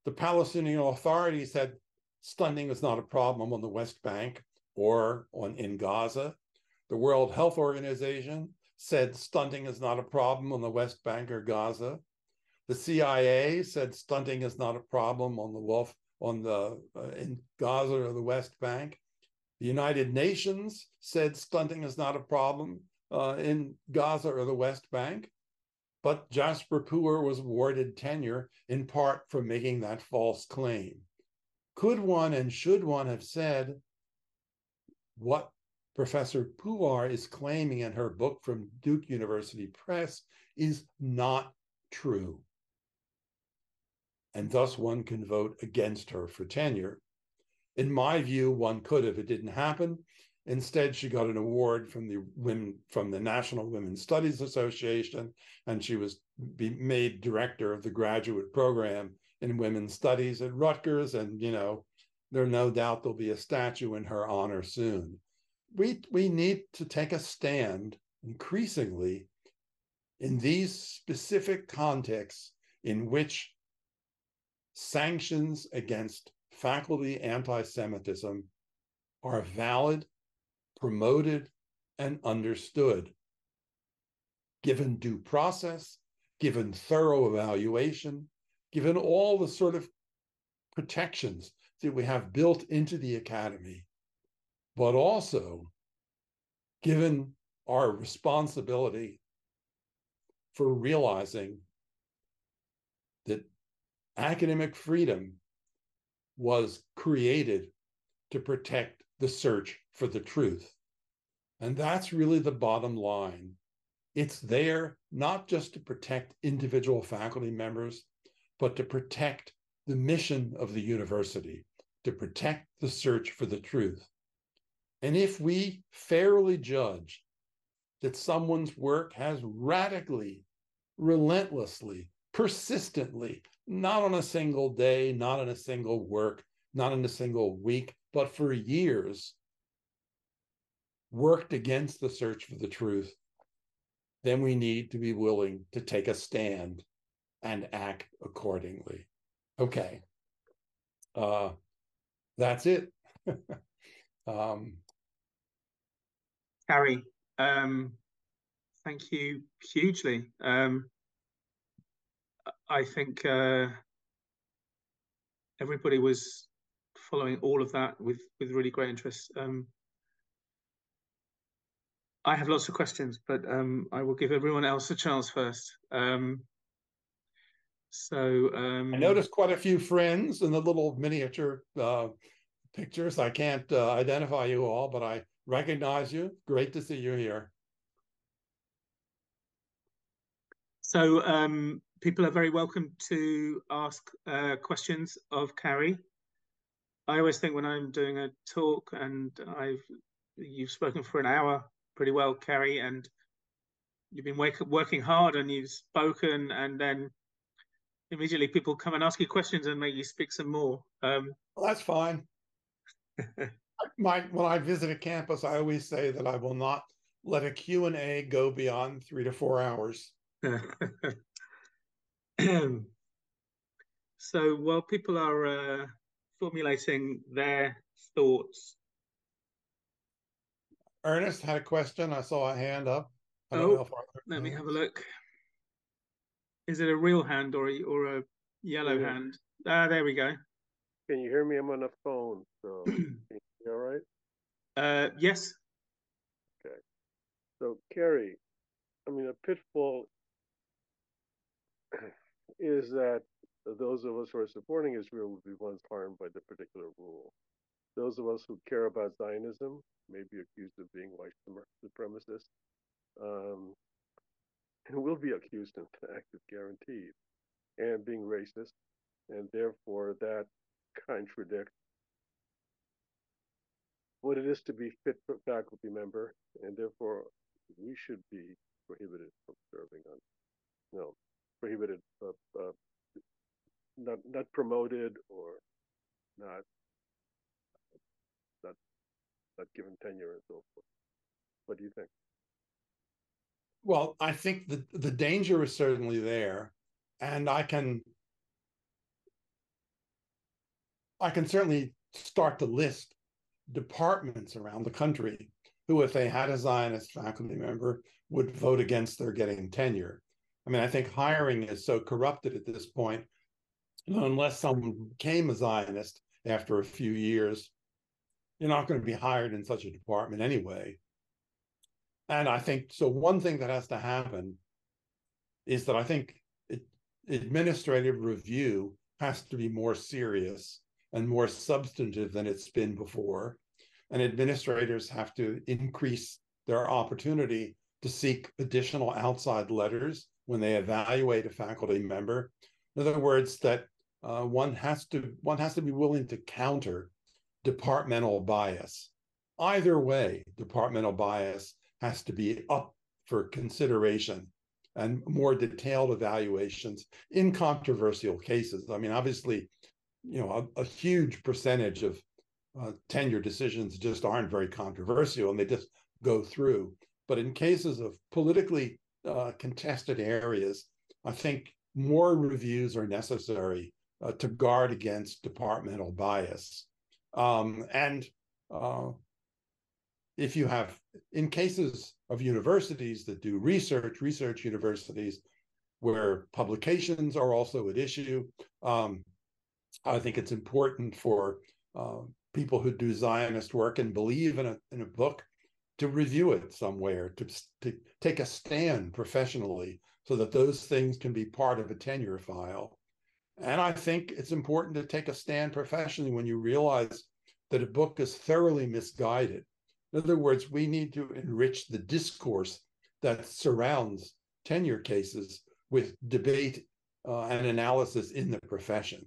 C: The Palestinian authorities said stunting is not a problem on the West Bank or in Gaza. The World Health Organization said stunting is not a problem on the West Bank or Gaza. The CIA said stunting is not a problem in Gaza or the West Bank. The United Nations said stunting is not a problem in Gaza or the West Bank. But Jasper Puar was awarded tenure in part for making that false claim. Could one and should one have said what Professor Puar is claiming in her book from Duke University Press is not true? and thus one can vote against her for tenure. In my view, one could if it didn't happen. Instead, she got an award from the National Women's Studies Association, and she was made director of the graduate program in women's studies at Rutgers. And there's no doubt there'll be a statue in her honor soon. We need to take a stand increasingly in these specific contexts in which sanctions against faculty anti-Semitism are valid, promoted, and understood, given due process, given thorough evaluation, given all the sort of protections that we have built into the academy, but also given our responsibility for realizing that academic freedom was created to protect the search for the truth. And that's really the bottom line. It's there not just to protect individual faculty members, but to protect the mission of the university, to protect the search for the truth. And if we fairly judge that someone's work has radically, relentlessly, persistently, not on a single day, not in a single work, not in a single week, but for years, worked against the search for the truth, then we need to be willing to take a stand and act accordingly. Okay. That's it.
B: Cary, thank you hugely. I think everybody was following all of that with really great interest. I have lots of questions, but I will give everyone else a chance first.
C: I noticed quite a few friends in the little miniature pictures. I can't identify you all, but I recognize you. Great to see you here.
B: So people are very welcome to ask questions of Cary. I always think when I'm doing a talk and you've spoken for an hour pretty well, Cary, and you've been working hard and you've spoken, and then immediately people come and ask you questions and make you speak some more.
C: Well, that's fine. When I visit a campus, I always say that I will not let a Q&A go beyond 3 to 4 hours.
B: So while people are formulating their thoughts,
C: Ernest had a question. I saw a hand up.
B: Let me have a look. Is it a real hand or a yellow hand? There we go.
D: Can you hear me? I'm on the phone, so can you hear all right?
B: Yes.
D: Okay. So, Cary, I mean, a pitfall is that those of us who are supporting Israel will be ones harmed by the particular rule. Those of us who care about Zionism may be accused of being white supremacists, and will be accused, in fact, if guaranteed, and being racist, and therefore that contradicts what it is to be fit faculty member, and therefore we should be prohibited from serving on, prohibited, not promoted or not given tenure and so forth. What do you think?
C: Well, I think the danger is certainly there, and I can certainly start to list departments around the country who, if they had a Zionist faculty member, would vote against their getting tenure. I mean, I think hiring is so corrupted at this point, unless someone became a Zionist after a few years, you're not going to be hired in such a department anyway. And I think, so one thing that has to happen is that I think administrative review has to be more serious and more substantive than it's been before. And administrators have to increase their opportunity to seek additional outside letters when they evaluate a faculty member. In other words, that one has to be willing to counter departmental bias. Either way, departmental bias has to be up for consideration and more detailed evaluations in controversial cases. I mean, obviously, a huge percentage of tenure decisions just aren't very controversial and they just go through. But in cases of politically contested areas, I think more reviews are necessary to guard against departmental bias. If you have, in cases of universities that do research universities where publications are also at issue, I think it's important for people who do Zionist work and believe in a book to review it somewhere, to take a stand professionally so that those things can be part of a tenure file. And I think it's important to take a stand professionally when you realize that a book is thoroughly misguided. In other words, we need to enrich the discourse that surrounds tenure cases with debate and analysis in the profession.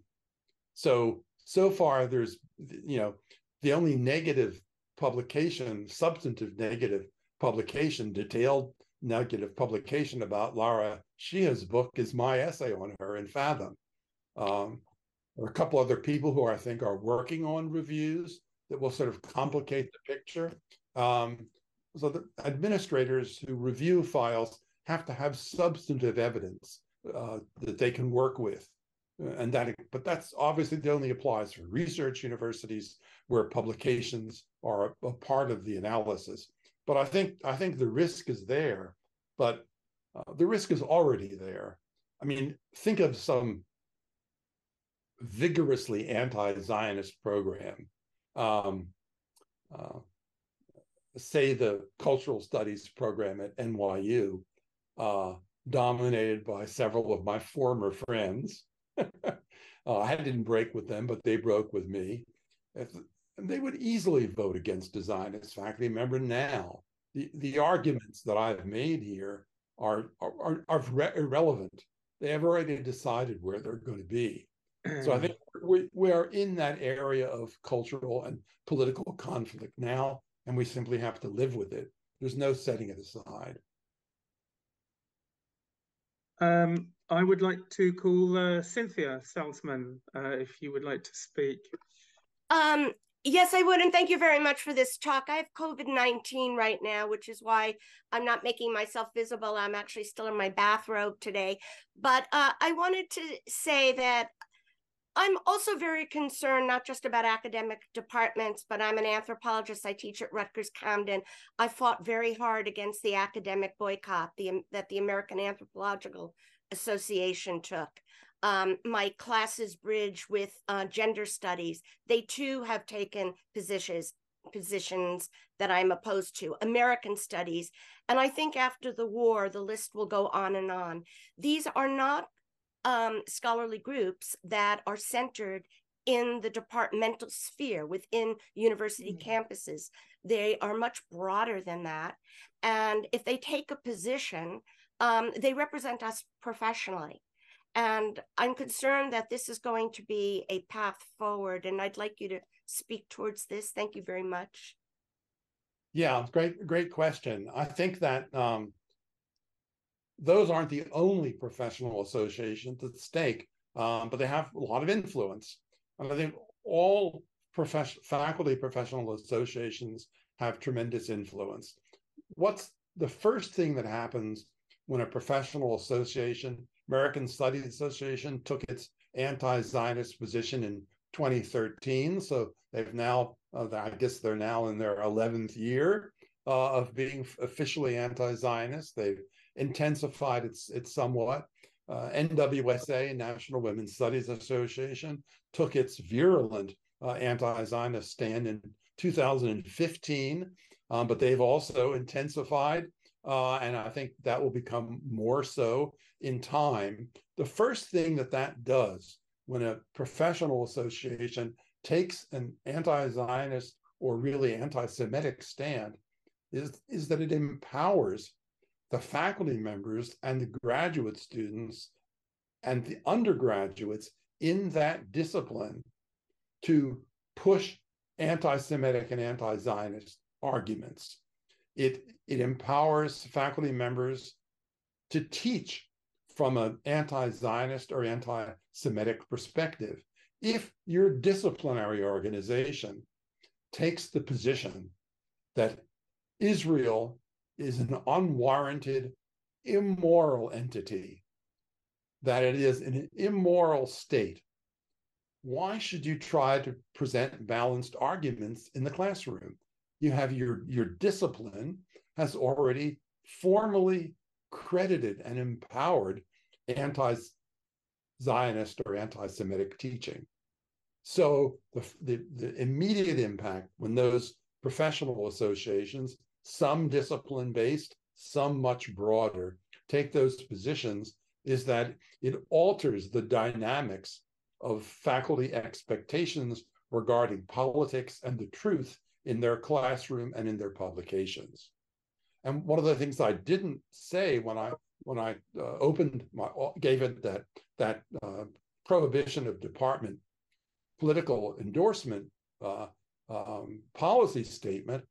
C: So far, there's, the only negative publication, substantive negative publication, detailed negative publication about Lara Shia's book is my essay on her in Fathom. There are a couple other people who I think are working on reviews that will sort of complicate the picture. So the administrators who review files have to have substantive evidence that they can work with. But that's obviously that only applies for research universities where publications are a part of the analysis. But I think the risk is there, but the risk is already there. I mean, think of some vigorously anti-Zionist program, say the cultural studies program at NYU, dominated by several of my former friends. I didn't break with them, but they broke with me. They would easily vote against a Zionist faculty member now. The arguments that I've made here are irrelevant. They have already decided where they're going to be. So I think we are in that area of cultural and political conflict now, and we simply have to live with it. There's no setting it aside.
B: I would like to call Cynthia Salzman, if you would like to speak.
E: Yes, I would, and thank you very much for this talk. I have COVID-19 right now, which is why I'm not making myself visible. I'm actually still in my bathrobe today. But I wanted to say that I'm also very concerned, not just about academic departments, but I'm an anthropologist. I teach at Rutgers Camden. I fought very hard against the academic boycott that the American Anthropological Association took. My classes bridge with gender studies. They too have taken positions that I'm opposed to. American studies. And I think after the war, the list will go on and on. These are not scholarly groups that are centered in the departmental sphere within university campuses. They are much broader than that. And if they take a position, they represent us professionally. And I'm concerned that this is going to be a path forward. And I'd like you to speak towards this. Thank you very much.
C: Yeah, great question. I think that those aren't the only professional associations at stake, but they have a lot of influence. And I think all faculty professional associations have tremendous influence. What's the first thing that happens when a professional association, American Studies Association, took its anti-Zionist position in 2013? So they've now, I guess they're now in their 11th year of being officially anti-Zionist. They've intensified it somewhat. NWSA, National Women's Studies Association, took its virulent anti-Zionist stand in 2015, but they've also intensified, and I think that will become more so in time. The first thing that does when a professional association takes an anti-Zionist or really anti-Semitic stand is that it empowers the faculty members and the graduate students and the undergraduates in that discipline to push anti-Semitic and anti-Zionist arguments. It empowers faculty members to teach from an anti-Zionist or anti-Semitic perspective. If your disciplinary organization takes the position that Israel is an unwarranted, immoral entity, that it is an immoral state, why should you try to present balanced arguments in the classroom? You have your discipline has already formally credited and empowered anti-Zionist or anti-Semitic teaching. So the immediate impact when those professional associations, some discipline-based, some much broader, take those positions is that it alters the dynamics of faculty expectations regarding politics and the truth in their classroom and in their publications. And one of the things I didn't say when I gave it that prohibition of department political endorsement policy statement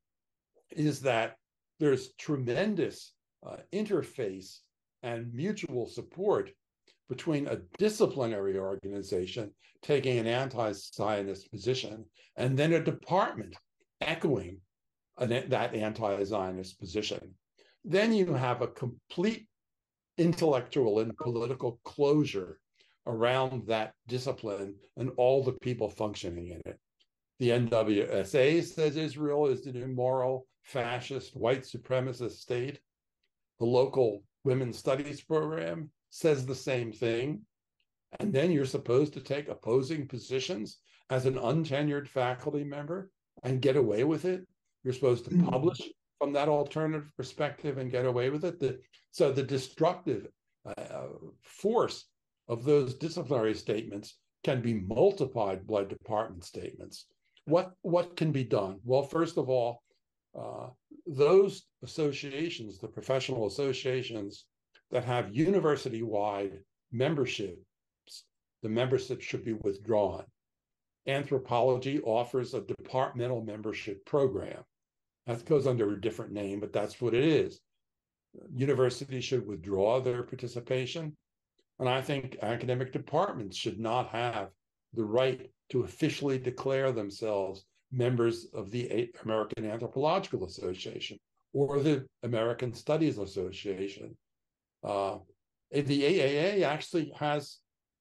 C: is that there's tremendous interface and mutual support between a disciplinary organization taking an anti-Zionist position and then a department echoing that anti-Zionist position. Then you have a complete intellectual and political closure around that discipline and all the people functioning in it. The NWSA says Israel is an immoral, fascist, white supremacist state. The local women's studies program says the same thing. And then you're supposed to take opposing positions as an untenured faculty member and get away with it. You're supposed to publish from that alternative perspective and get away with it. So the destructive force of those disciplinary statements can be multiplied by department statements. What can be done? Well, first of all, those associations, the professional associations that have university-wide memberships, the membership should be withdrawn. Anthropology offers a departmental membership program. That goes under a different name, but that's what it is. Universities should withdraw their participation. And I think academic departments should not have the right to officially declare themselves members of the American Anthropological Association or the American Studies Association. The AAA actually has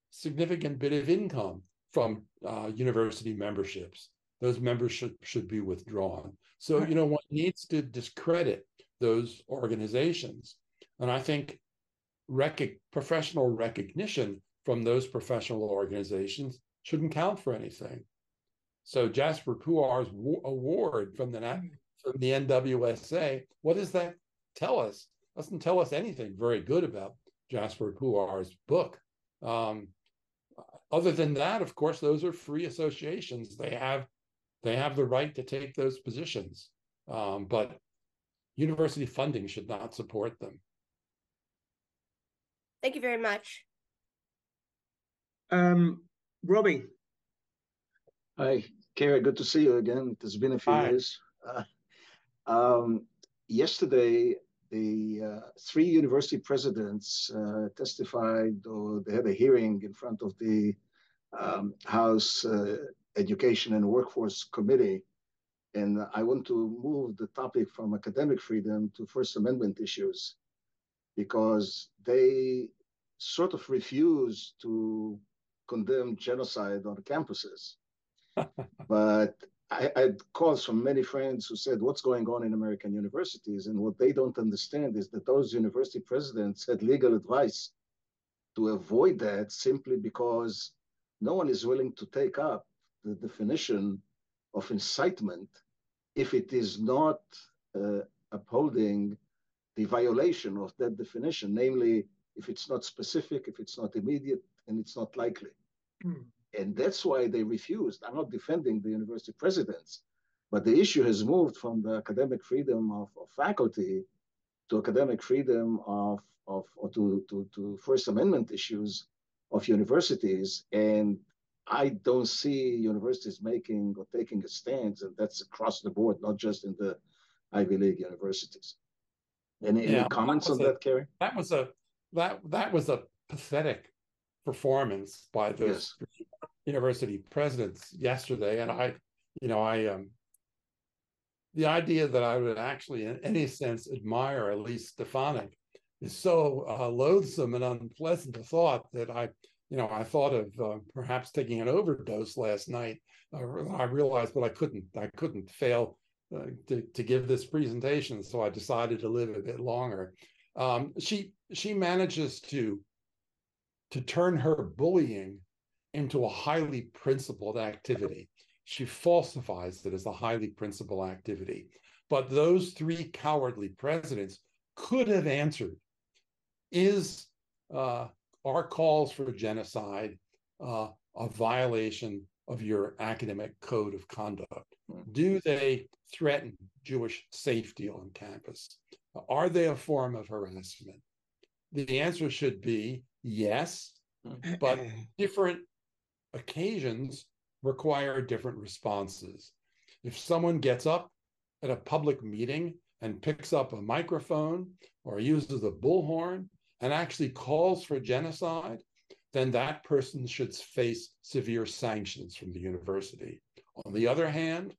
C: significant bit of income from university memberships. Those memberships should be withdrawn. So, one needs to discredit those organizations. And I think professional recognition from those professional organizations shouldn't count for anything. So Jasper Puar's award from the NWSA, what does that tell us? Doesn't tell us anything very good about Jasper Puar's book. Other than that, of course, those are free associations. They have the right to take those positions, but university funding should not support them.
E: Thank you very much.
B: Robbie.
F: Hi, Cary, good to see you again. It has been a few years. Yesterday, the three university presidents testified, or they had a hearing in front of the House Education and Workforce Committee. And I want to move the topic from academic freedom to First Amendment issues, because they sort of refuse to condemn genocide on campuses. But I had calls from many friends who said, what's going on in American universities? And what they don't understand is that those university presidents had legal advice to avoid that simply because no one is willing to take up the definition of incitement if it is not upholding the violation of that definition, namely, if it's not specific, if it's not immediate, and it's not likely. And that's why they refused. I'm not defending the university presidents, but the issue has moved from the academic freedom of faculty to academic freedom to First Amendment issues. of universities. And I don't see universities making or taking a stance, and that's across the board, not just in the Ivy League universities. Any comments on that, Cary?
C: That was a pathetic performance by those university presidents yesterday, and the idea that I would actually, in any sense, admire Elise Stefanik is so loathsome and unpleasant a thought that I thought of perhaps taking an overdose last night. I realized, but I couldn't fail to give this presentation, so I decided to live a bit longer. She manages to turn her bullying into a highly principled activity. She falsifies it as a highly principled activity. But those three cowardly presidents could have answered, are calls for genocide a violation of your academic code of conduct? Do they threaten Jewish safety on campus? Are they a form of harassment? The answer should be yes, but different occasions require different responses. If someone gets up at a public meeting and picks up a microphone or uses a bullhorn and actually calls for genocide, then that person should face severe sanctions from the university. On the other hand,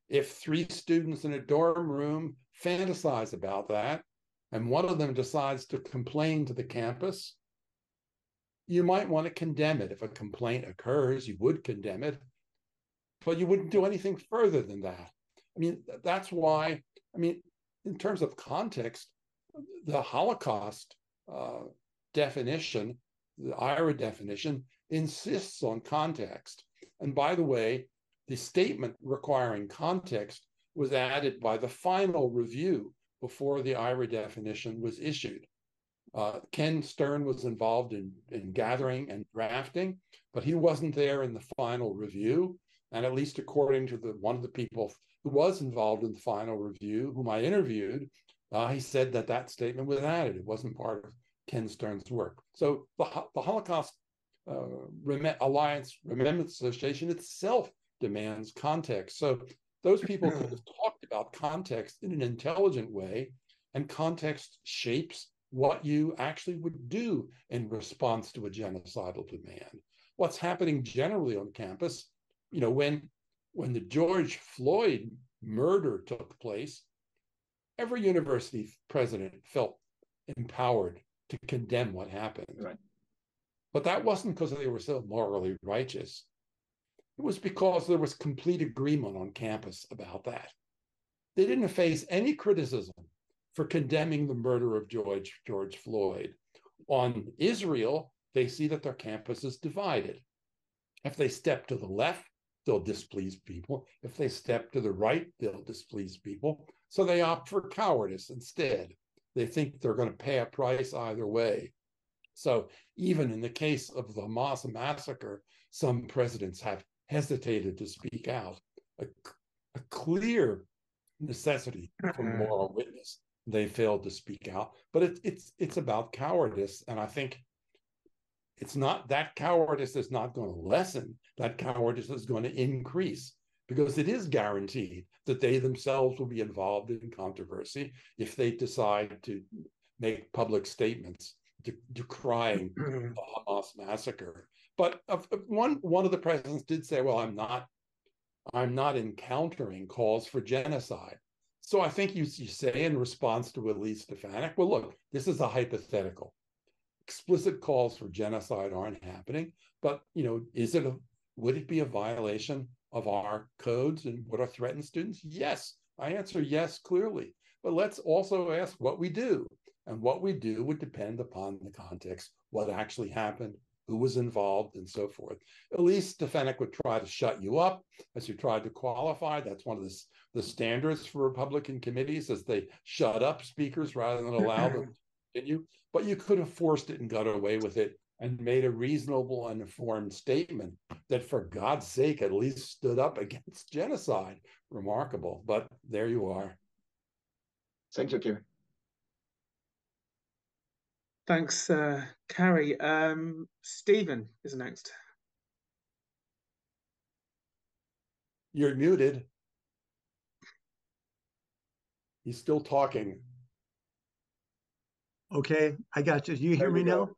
C: if three students in a dorm room fantasize about that, and one of them decides to complain to the campus, you might want to condemn it. If a complaint occurs, you would condemn it, but you wouldn't do anything further than that. I mean, that's why, in terms of context, the Holocaust definition, the IRA definition, insists on context. And by the way, the statement requiring context was added by the final review before the IRA definition was issued. Ken Stern was involved in gathering and drafting, but he wasn't there in the final review. And at least according to one of the people who was involved in the final review, whom I interviewed, he said that statement was added. It wasn't part of Ken Stern's work. So the Holocaust Alliance Remembrance Association itself demands context. So those people could have talked about context in an intelligent way, and context shapes what you actually would do in response to a genocidal demand. What's happening generally on campus, when the George Floyd murder took place, every university president felt empowered to condemn what happened.
F: Right.
C: But that wasn't because they were so morally righteous. It was because there was complete agreement on campus about that. They didn't face any criticism for condemning the murder of George Floyd. On Israel, they see that their campus is divided. If they step to the left, they'll displease people. If they step to the right, they'll displease people. So they opt for cowardice instead. They think they're going to pay a price either way. So even in the case of the Hamas massacre, some presidents have hesitated to speak out. A clear necessity for moral witness. They failed to speak out. But it's about cowardice. And I think it's not, that cowardice is not going to lessen. That cowardice is going to increase, because it is guaranteed that they themselves will be involved in controversy if they decide to make public statements decrying the Hamas massacre. But one of the presidents did say, well, I'm not encountering calls for genocide. So I think you say in response to Elise Stefanik, well, look, this is a hypothetical. Explicit calls for genocide aren't happening, but would it be a violation of our codes and what are threatened students? Yes, I answer yes, clearly. But let's also ask what we do. And what we do would depend upon the context, what actually happened, who was involved, and so forth. Elise Stefanik would try to shut you up as you tried to qualify. That's one of the standards for Republican committees, as they shut up speakers rather than allow them to continue. But you could have forced it and got away with it and made a reasonable and informed statement that, for God's sake, at least stood up against genocide. Remarkable. But there you are.
F: Thank you, Cary.
B: Thanks, Cary. Stephen is next.
C: You're muted. He's still talking.
G: Okay, I got you. You hear me now?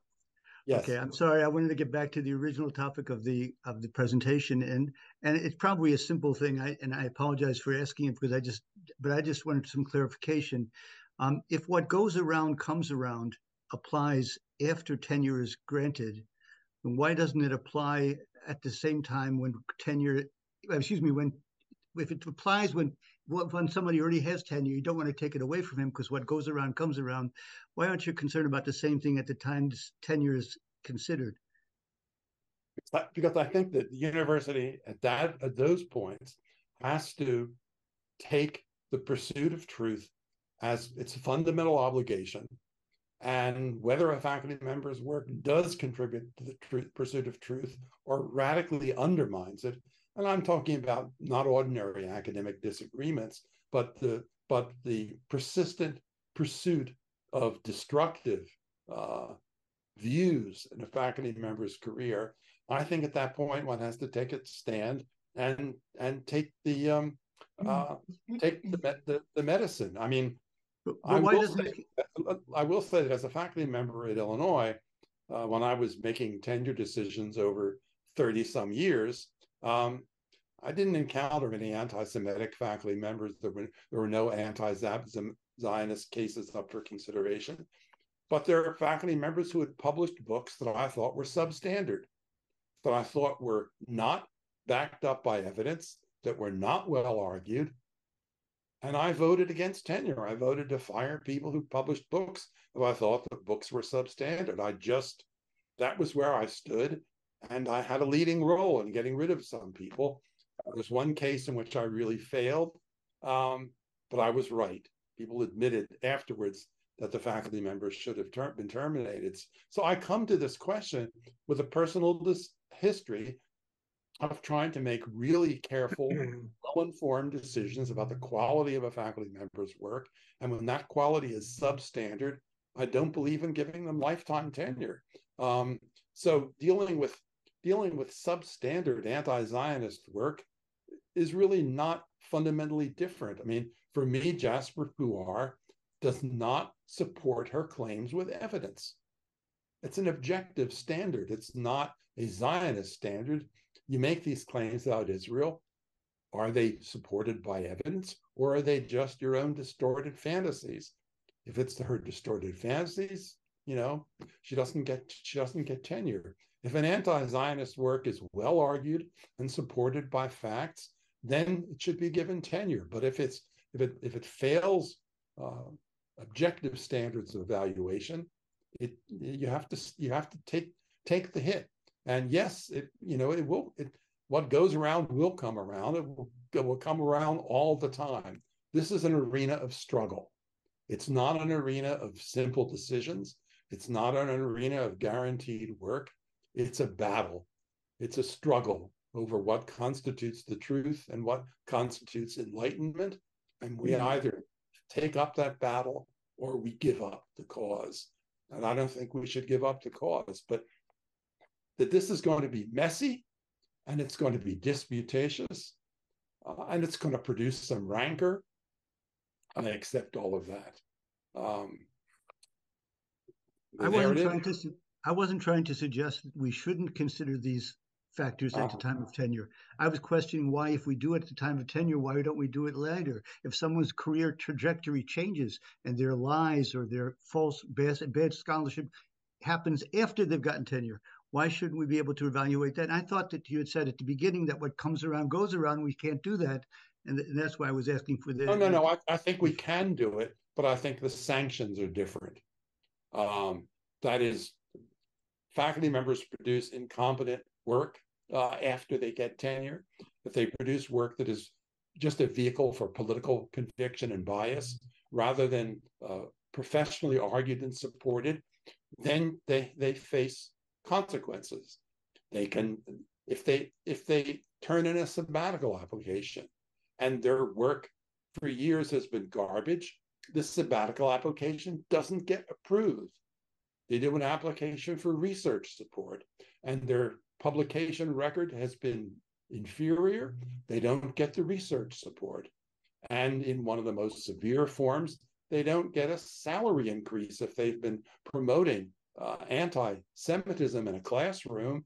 C: Yes.
G: Okay, I'm sorry. I wanted to get back to the original topic of the presentation, and it's probably a simple thing. I apologize for asking it because I just wanted some clarification. If what goes around comes around applies after tenure is granted, then why doesn't it apply at the same time when tenure? Excuse me, when if it applies when somebody already has tenure, you don't want to take it away from him because what goes around comes around. Why aren't you concerned about the same thing at the time tenure is considered?
C: Because I think that the university at those points has to take the pursuit of truth as its fundamental obligation, and whether a faculty member's work does contribute to the pursuit of truth or radically undermines it. And I'm talking about not ordinary academic disagreements, but the persistent pursuit of destructive views in a faculty member's career. I think at that point one has to take its stand and take the medicine. I mean, I will say that as a faculty member at Illinois, when I was making tenure decisions over 30 some years, I didn't encounter any anti-Semitic faculty members. There were no anti-Zionist cases up for consideration, but there are faculty members who had published books that I thought were substandard, that I thought were not backed up by evidence, that were not well argued. And I voted against tenure. I voted to fire people who published books if I thought the books were substandard. That was where I stood. And I had a leading role in getting rid of some people. There's one case in which I really failed, but I was right. People admitted afterwards that the faculty members should have been terminated. So I come to this question with a personal history of trying to make really careful, well-informed decisions about the quality of a faculty member's work. And when that quality is substandard, I don't believe in giving them lifetime tenure. So dealing with substandard anti-Zionist work is really not fundamentally different. I mean, for me, Jasper Puar does not support her claims with evidence. It's an objective standard. It's not a Zionist standard. You make these claims about Israel. Are they supported by evidence, or are they just your own distorted fantasies? If it's her distorted fantasies, she doesn't get tenure. If an anti-Zionist work is well argued and supported by facts, then it should be given tenure. But if it fails objective standards of evaluation, you have to take the hit. And yes, what goes around will come around. It will come around all the time. This is an arena of struggle. It's not an arena of simple decisions. It's not an arena of guaranteed work. It's a battle. It's a struggle over what constitutes the truth and what constitutes enlightenment. And we either take up that battle or we give up the cause. And I don't think we should give up the cause, but that this is going to be messy and it's going to be disputatious and it's going to produce some rancor. I accept all of that.
G: I wasn't trying to suggest that we shouldn't consider these factors at the time of tenure. I was questioning why, if we do it at the time of tenure, why don't we do it later? If someone's career trajectory changes and their lies or their false, bad scholarship happens after they've gotten tenure, why shouldn't we be able to evaluate that? And I thought that you had said at the beginning that what comes around goes around. We can't do that. And that's why I was asking for the...
C: No. I think we can do it, but I think the sanctions are different. That is, faculty members produce incompetent work after they get tenure. If they produce work that is just a vehicle for political conviction and bias, rather than professionally argued and supported, then they face consequences. They can, if they turn in a sabbatical application and their work for years has been garbage, this sabbatical application doesn't get approved. They do an application for research support, and their publication record has been inferior. They don't get the research support. And in one of the most severe forms, they don't get a salary increase if they've been promoting anti-Semitism in a classroom.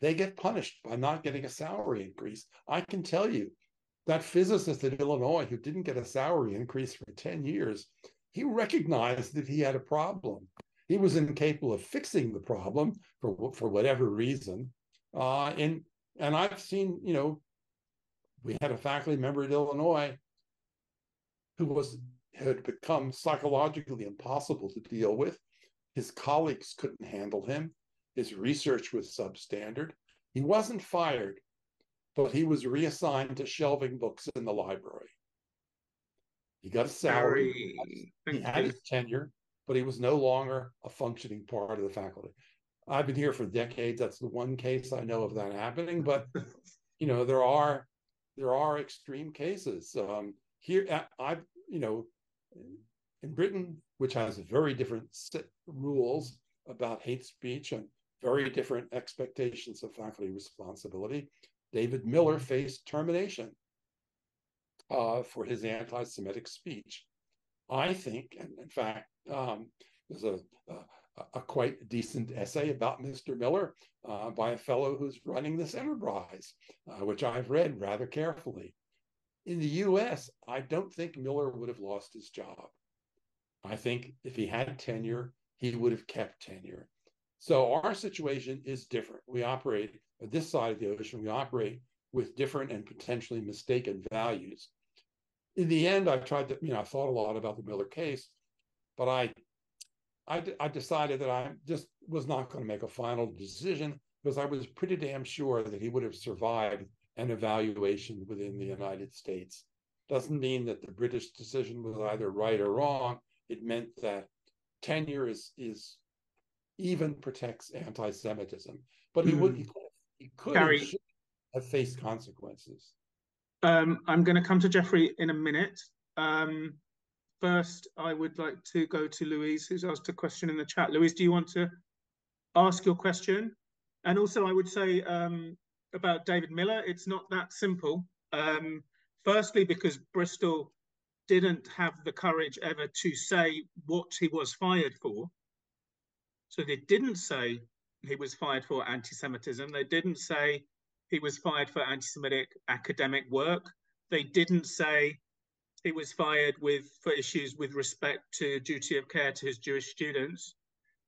C: They get punished by not getting a salary increase. I can tell you that physicist at Illinois who didn't get a salary increase for 10 years, he recognized that he had a problem. He was incapable of fixing the problem for whatever reason. And I've seen, we had a faculty member at Illinois who had become psychologically impossible to deal with. His colleagues couldn't handle him. His research was substandard. He wasn't fired, but he was reassigned to shelving books in the library. He got a salary. He had his tenure, but he was no longer a functioning part of the faculty. I've been here for decades. That's the one case I know of that happening. But there are extreme cases. Here, in Britain, which has very different rules about hate speech and very different expectations of faculty responsibility, David Miller faced termination for his anti-Semitic speech. I think, and in fact, there's a quite decent essay about Mr. Miller by a fellow who's running this enterprise, which I've read rather carefully. In the US, I don't think Miller would have lost his job. I think if he had tenure, he would have kept tenure. So our situation is different. We operate at this side of the ocean, we operate with different and potentially mistaken values. In the end, I've tried to, I thought a lot about the Miller case, but I decided that I just was not going to make a final decision because I was pretty damn sure that he would have survived an evaluation within the United States. Doesn't mean that the British decision was either right or wrong. It meant that tenure is even protects anti-Semitism, but he could
B: Cary,
C: and should have faced consequences.
B: I'm going to come to Jeffrey in a minute. First, I would like to go to Louise, who's asked a question in the chat. Louise, do you want to ask your question? And also, I would say about David Miller, it's not that simple. Firstly, because Bristol didn't have the courage ever to say what he was fired for. So they didn't say he was fired for anti-Semitism. They didn't say he was fired for anti-Semitic academic work. They didn't say he was fired for issues with respect to duty of care to his Jewish students.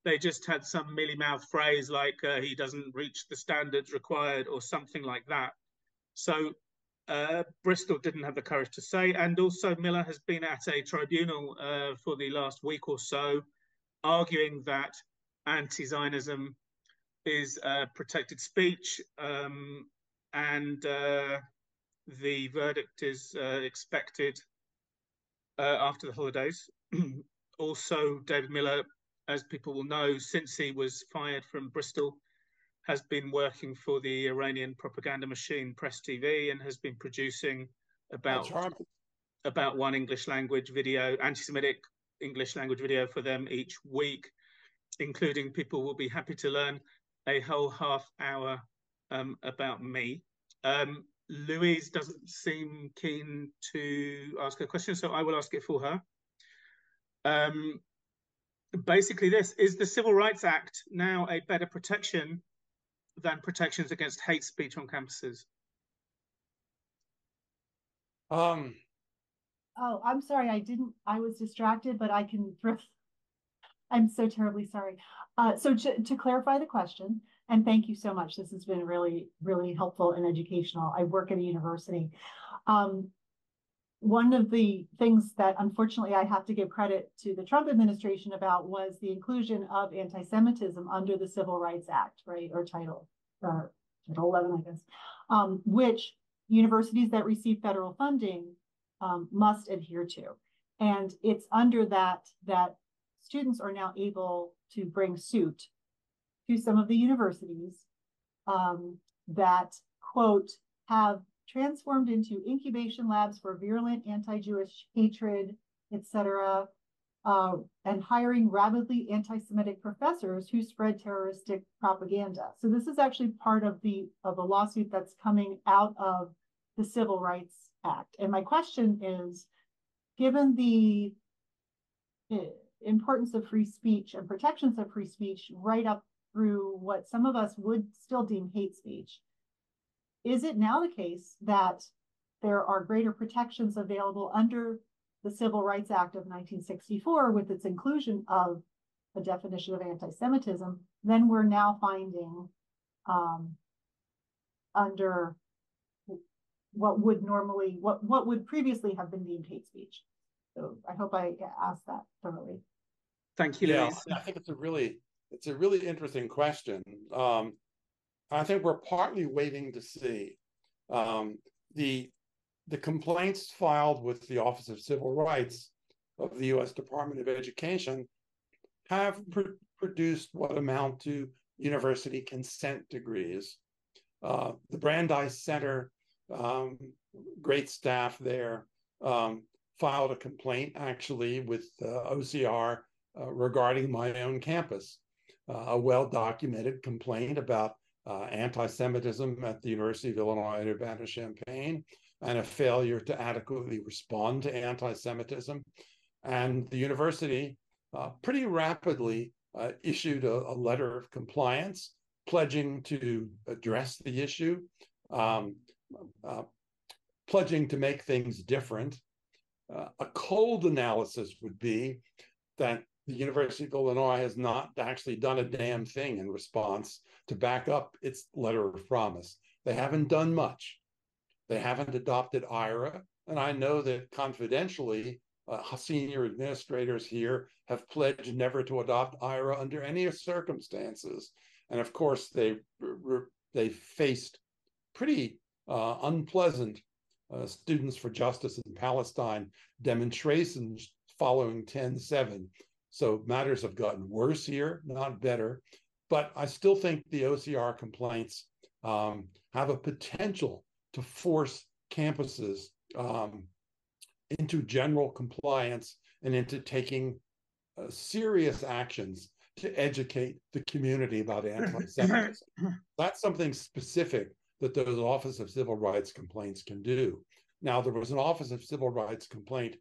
B: They just had some mealy-mouthed phrase like he doesn't reach the standards required or something like that. So Bristol didn't have the courage to say, and also Miller has been at a tribunal for the last week or so, arguing that anti-Zionism is protected speech, and the verdict is expected after the holidays. Also, David Miller, as people will know, since he was fired from Bristol, has been working for the Iranian propaganda machine Press TV and has been producing about one English language video, anti-Semitic English language video for them each week, including, people will be happy to learn, a whole half hour about me. Louise doesn't seem keen to ask a question, so I will ask it for her. Basically this, is the Civil Rights Act now a better protection than protections against hate speech on campuses?
H: Oh, I'm sorry, I was distracted, but I can I'm so terribly sorry. So to clarify the question, and thank you so much. This has been really, really helpful and educational. I work at a university. One of the things that unfortunately I have to give credit to the Trump administration about was the inclusion of anti-Semitism under the Civil Rights Act, right? Or Title 11, I guess, which universities that receive federal funding must adhere to. And it's under that students are now able to bring suit to some of the universities that, quote, have transformed into incubation labs for virulent anti-Jewish hatred, etc., and hiring rabidly anti-Semitic professors who spread terroristic propaganda. So this is actually part of a lawsuit that's coming out of the Civil Rights Act. And my question is, given the importance of free speech and protections of free speech right up through what some of us would still deem hate speech, is it now the case that there are greater protections available under the Civil Rights Act of 1964 with its inclusion of a definition of anti-Semitism than we're now finding under what would previously have been deemed hate speech? So I hope I asked that thoroughly.
B: Thank you, Louise.
C: I think it's a really interesting question. I think we're partly waiting to see. The complaints filed with the Office of Civil Rights of the U.S. Department of Education have produced what amount to university consent degrees. The Brandeis Center, great staff there, filed a complaint actually with OCR regarding my own campus, a well-documented complaint about anti-Semitism at the University of Illinois at Urbana-Champaign and a failure to adequately respond to anti-Semitism. And the university pretty rapidly issued a letter of compliance, pledging to address the issue, pledging to make things different. A cold analysis would be that the University of Illinois has not actually done a damn thing in response to back up its letter of promise. They haven't done much. They haven't adopted IRA. And I know that confidentially, senior administrators here have pledged never to adopt IRA under any circumstances. And of course, they faced pretty unpleasant Students for Justice in Palestine demonstrations following 10/7. So matters have gotten worse here, not better. But I still think the OCR complaints have a potential to force campuses into general compliance and into taking serious actions to educate the community about anti-Semitism. That's something specific that those Office of Civil Rights complaints can do. Now, there was an Office of Civil Rights complaint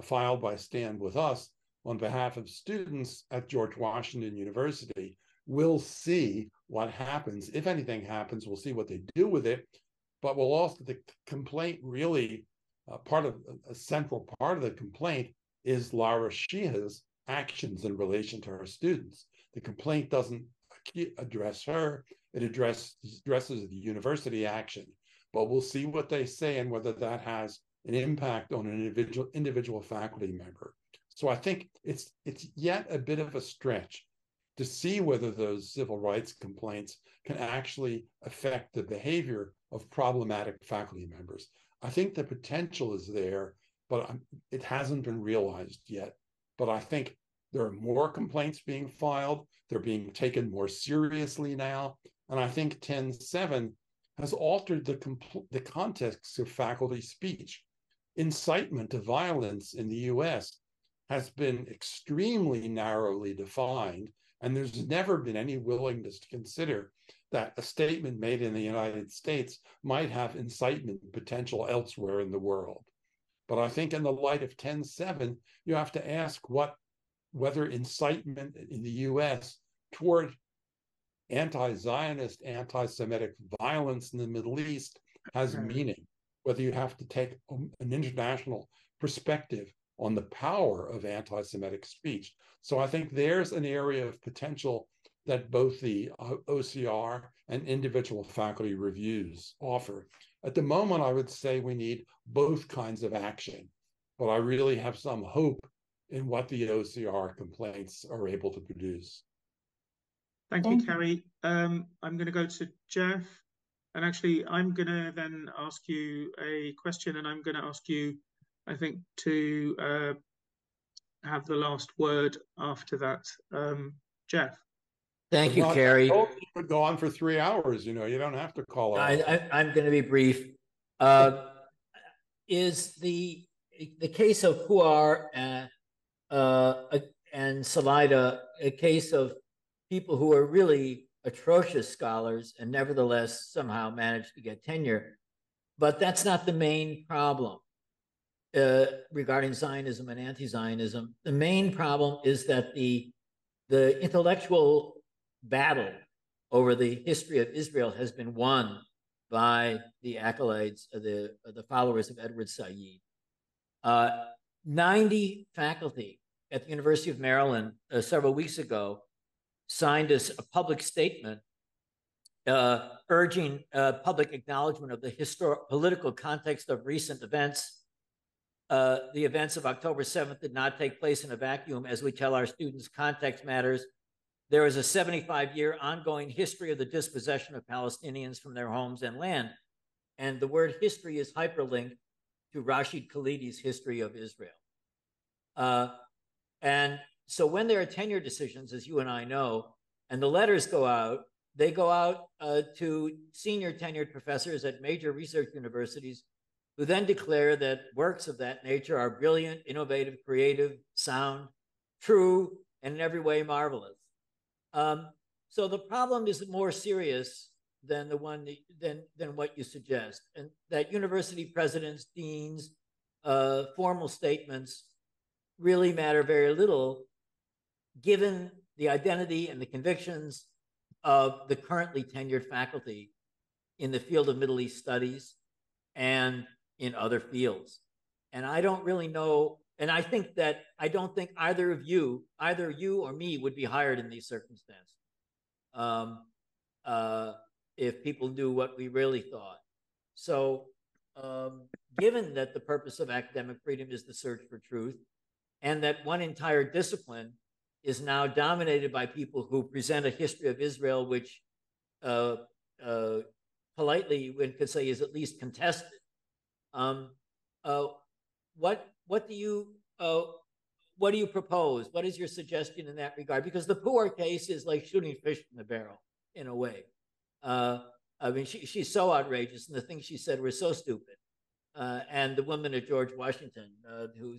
C: filed by Stand With Us on behalf of students at George Washington University. We'll see what happens. If anything happens, we'll see what they do with it. But we'll also, the complaint really, a central part of the complaint is Lara Shiha's actions in relation to her students. The complaint doesn't address her, it addresses the university action. But we'll see what they say and whether that has an impact on an individual faculty member. So I think it's yet a bit of a stretch to see whether those civil rights complaints can actually affect the behavior of problematic faculty members. I think the potential is there, but it hasn't been realized yet. But I think there are more complaints being filed. They're being taken more seriously now. And I think 10/7 has altered the context of faculty speech. Incitement to violence in the US has been extremely narrowly defined, and there's never been any willingness to consider that a statement made in the United States might have incitement potential elsewhere in the world. But I think in the light of 10/7, you have to ask whether incitement in the US toward anti-Zionist, anti-Semitic violence in the Middle East has meaning, whether you have to take an international perspective on the power of anti-Semitic speech. So I think there's an area of potential that both the OCR and individual faculty reviews offer. At the moment, I would say we need both kinds of action, but I really have some hope in what the OCR complaints are able to produce.
B: Thank you, Cary. I'm going to go to Jeff, and actually I'm going to then ask you a question, and I'm going to ask you, I think, to have the last word after that. Jeff.
I: Thank you, Cary.
C: You could go on for 3 hours. You know, you don't have to call out.
I: I'm going to be brief. Is the case of Puar and Salida, a case of people who are really atrocious scholars and nevertheless somehow managed to get tenure. But that's not the main problem regarding Zionism and anti-Zionism. The main problem is that the intellectual battle over the history of Israel has been won by the accolades of the followers of Edward Said. 90 faculty at the University of Maryland several weeks ago signed a public statement urging public acknowledgement of the political context of recent events. The events of October 7th did not take place in a vacuum. As we tell our students, context matters. There is a 75-year ongoing history of the dispossession of Palestinians from their homes and land. And the word history is hyperlinked to Rashid Khalidi's History of Israel. And so when there are tenure decisions, as you and I know, and the letters go out, they go out to senior tenured professors at major research universities who then declare that works of that nature are brilliant, innovative, creative, sound, true, and in every way marvelous. So the problem is more serious than the one than what you suggest, and that university presidents, deans, formal statements really matter very little, given the identity and the convictions of the currently tenured faculty in the field of Middle East studies and in other fields. And I don't really know, and I don't think either you or me would be hired in these circumstances if people knew what we really thought. So given that the purpose of academic freedom is the search for truth, and that one entire discipline is now dominated by people who present a history of Israel which politely one could say is at least contested. What do you propose? What is your suggestion in that regard? Because the Puar case is like shooting fish in the barrel in a way. I mean, she's so outrageous, and the things she said were so stupid. And the woman at George Washington, who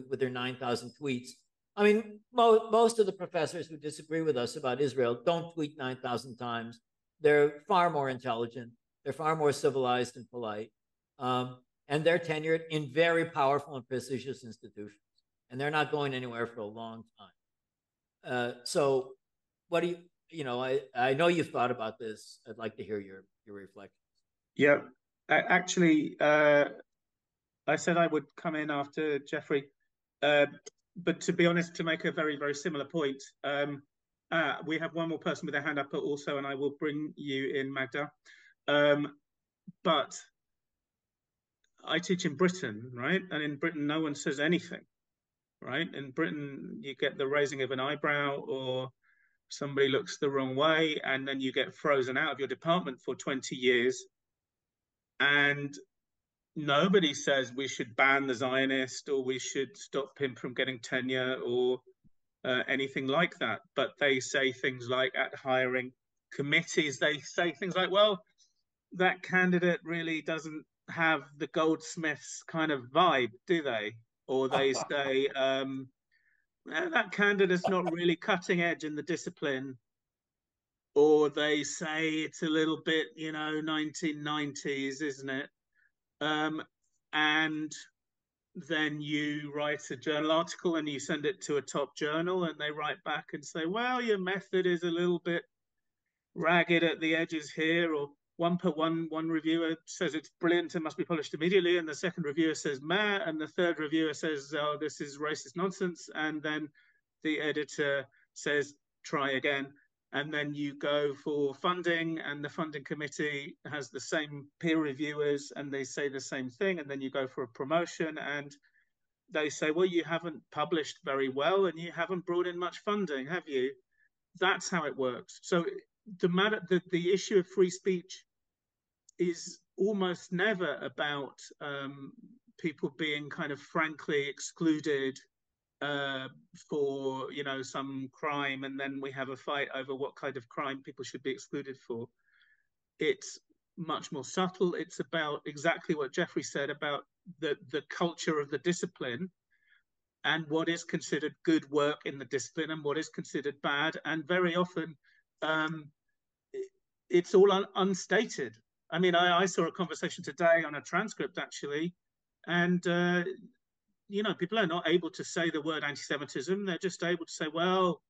I: with their 9,000 tweets. I mean, most of the professors who disagree with us about Israel don't tweet 9,000 times. They're far more intelligent. They're far more civilized and polite. And they're tenured in very powerful and prestigious institutions. And they're not going anywhere for a long time. So what do I know you've thought about this. I'd like to hear your reflections.
B: Yeah, actually, I said I would come in after Jeffrey. But to be honest, to make a very, very similar point, we have one more person with their hand up also, and I will bring you in, Magda. But I teach in Britain, right? And in Britain, no one says anything, right? In Britain, you get the raising of an eyebrow or somebody looks the wrong way, and then you get frozen out of your department for 20 years. And nobody says we should ban the Zionist or we should stop him from getting tenure or anything like that. But they say things like at hiring committees, they say things like, well, that candidate really doesn't have the Goldsmiths kind of vibe, do they? Or they say, that candidate's not really cutting edge in the discipline. Or they say it's a little bit, 1990s, isn't it? And then you write a journal article and you send it to a top journal and they write back and say, well, your method is a little bit ragged at the edges here, or one reviewer says it's brilliant and must be published immediately, and the second reviewer says meh, and the third reviewer says, oh, this is racist nonsense, and then the editor says try again. And then you go for funding, and the funding committee has the same peer reviewers, and they say the same thing. And then you go for a promotion, and they say, well, you haven't published very well, and you haven't brought in much funding, have you? That's how it works. So the issue of free speech is almost never about people being kind of frankly excluded for some crime, and then we have a fight over what kind of crime people should be excluded for. It's much more subtle. It's about exactly what Jeffrey said about the culture of the discipline, and what is considered good work in the discipline and what is considered bad. And very often it's all unstated. I mean, I saw a conversation today on a transcript actually, and people are not able to say the word anti-Semitism. They're just able to say, well,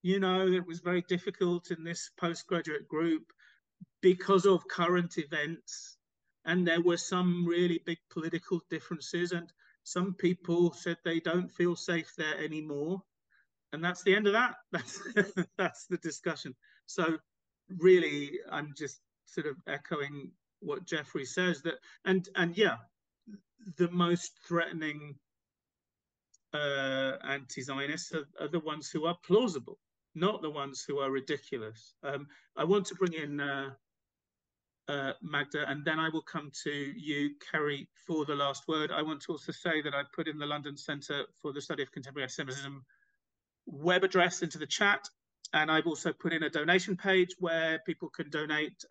B: it was very difficult in this postgraduate group because of current events, and there were some really big political differences, and some people said they don't feel safe there anymore, and that's the end of that. That's the discussion. So really, I'm just sort of echoing what Jeffrey says, that and yeah, the most threatening anti-Zionists are the ones who are plausible, not the ones who are ridiculous. I want to bring in Magda, and then I will come to you, Cary, for the last word. I want to also say that I put in the London Centre for the Study of Contemporary Antisemitism web address into the chat, and I've also put in a donation page where people can donate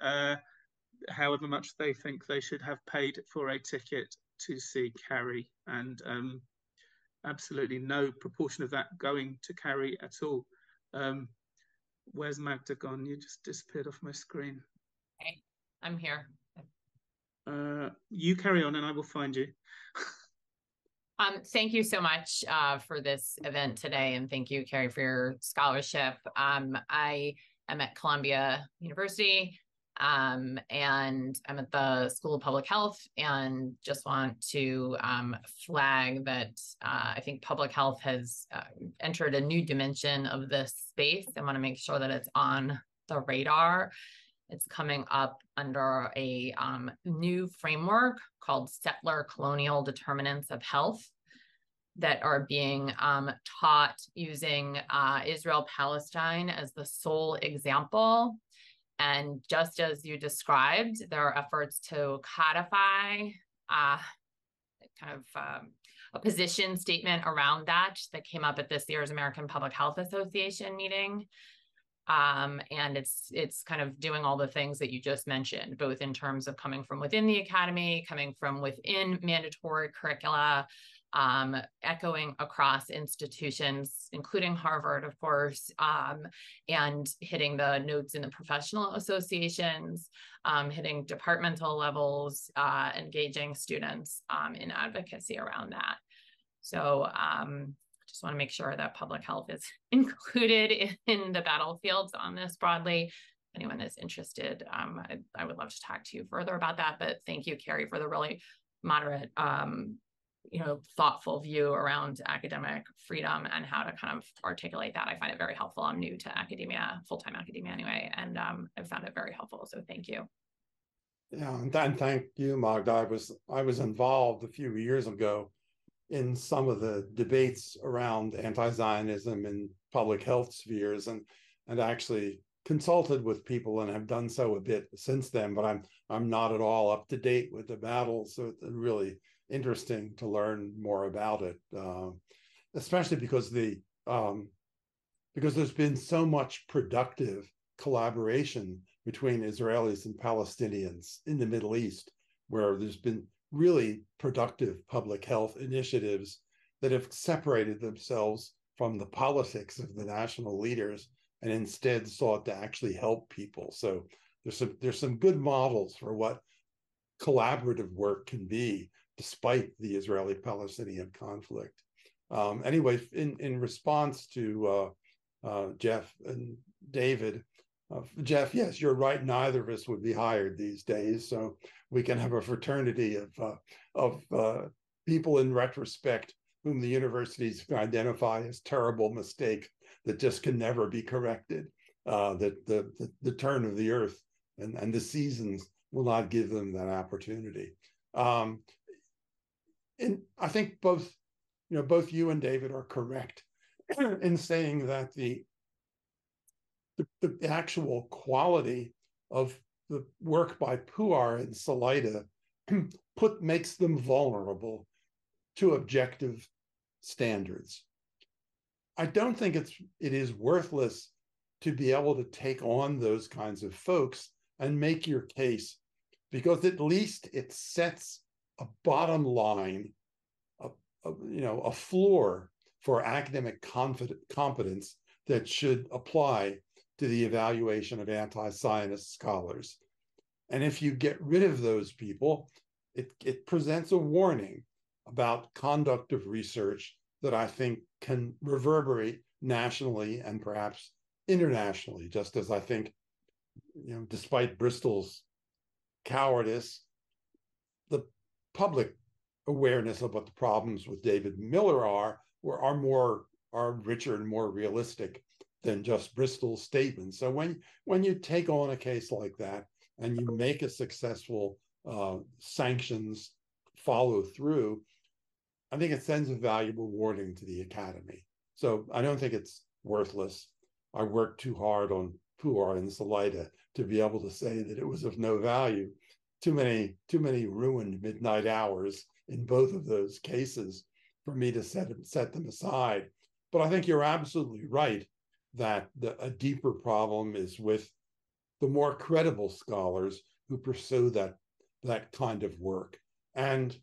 B: however much they think they should have paid for a ticket to see Cary, and absolutely no proportion of that going to Cary at all. Where's Magda gone? You just disappeared off my screen.
J: Hey, I'm here.
B: You carry on and I will find you.
J: Thank you so much for this event today, and thank you, Cary, for your scholarship. I am at Columbia University, and I'm at the School of Public Health, and just want to flag that I think public health has entered a new dimension of this space. I want to make sure that it's on the radar. It's coming up under a new framework called Settler Colonial Determinants of Health that are being taught using Israel-Palestine as the sole example. And just as you described, there are efforts to codify a position statement around that came up at this year's American Public Health Association meeting. And it's kind of doing all the things that you just mentioned, both in terms of coming from within the academy, coming from within mandatory curricula, echoing across institutions, including Harvard, of course, and hitting the notes in the professional associations, hitting departmental levels, engaging students in advocacy around that. So just want to make sure that public health is included in the battlefields on this broadly. If anyone is interested, I would love to talk to you further about that. But thank you, Cary, for the really moderate, thoughtful view around academic freedom and how to kind of articulate that. I find it very helpful. I'm new to academia, full-time academia anyway, and I've found it very helpful. So thank you.
C: Yeah, and thank you, Magda. I was involved a few years ago in some of the debates around anti-Zionism in public health spheres, and actually consulted with people and have done so a bit since then, but I'm not at all up to date with the battle, so it's really interesting to learn more about it, especially because there's been so much productive collaboration between Israelis and Palestinians in the Middle East, where there's been really productive public health initiatives that have separated themselves from the politics of the national leaders and instead sought to actually help people. So there's some good models for what collaborative work can be, despite the Israeli-Palestinian conflict. Anyway, in response to Jeff and David, Jeff, yes, you're right. Neither of us would be hired these days, so we can have a fraternity of people in retrospect whom the universities can identify as terrible mistakes that just can never be corrected. That the turn of the earth and the seasons will not give them that opportunity. And I think both you and David are correct in saying that the actual quality of the work by Puar and Salaita makes them vulnerable to objective standards. I don't think it is worthless to be able to take on those kinds of folks and make your case, because at least it sets a bottom line, a floor for academic competence that should apply to the evaluation of anti-Zionist scholars. And if you get rid of those people, it presents a warning about conduct of research that I think can reverberate nationally and perhaps internationally, just as I think, despite Bristol's cowardice, the public awareness of what the problems with David Miller are richer and more realistic than just Bristol's statements. So when you take on a case like that and you make a successful sanctions follow through, I think it sends a valuable warning to the academy. So I don't think it's worthless. I worked too hard on Puar and Salida to be able to say that it was of no value. Too many ruined midnight hours in both of those cases for me to set them aside. But I think you're absolutely right that a deeper problem is with the more credible scholars who pursue that kind of work, and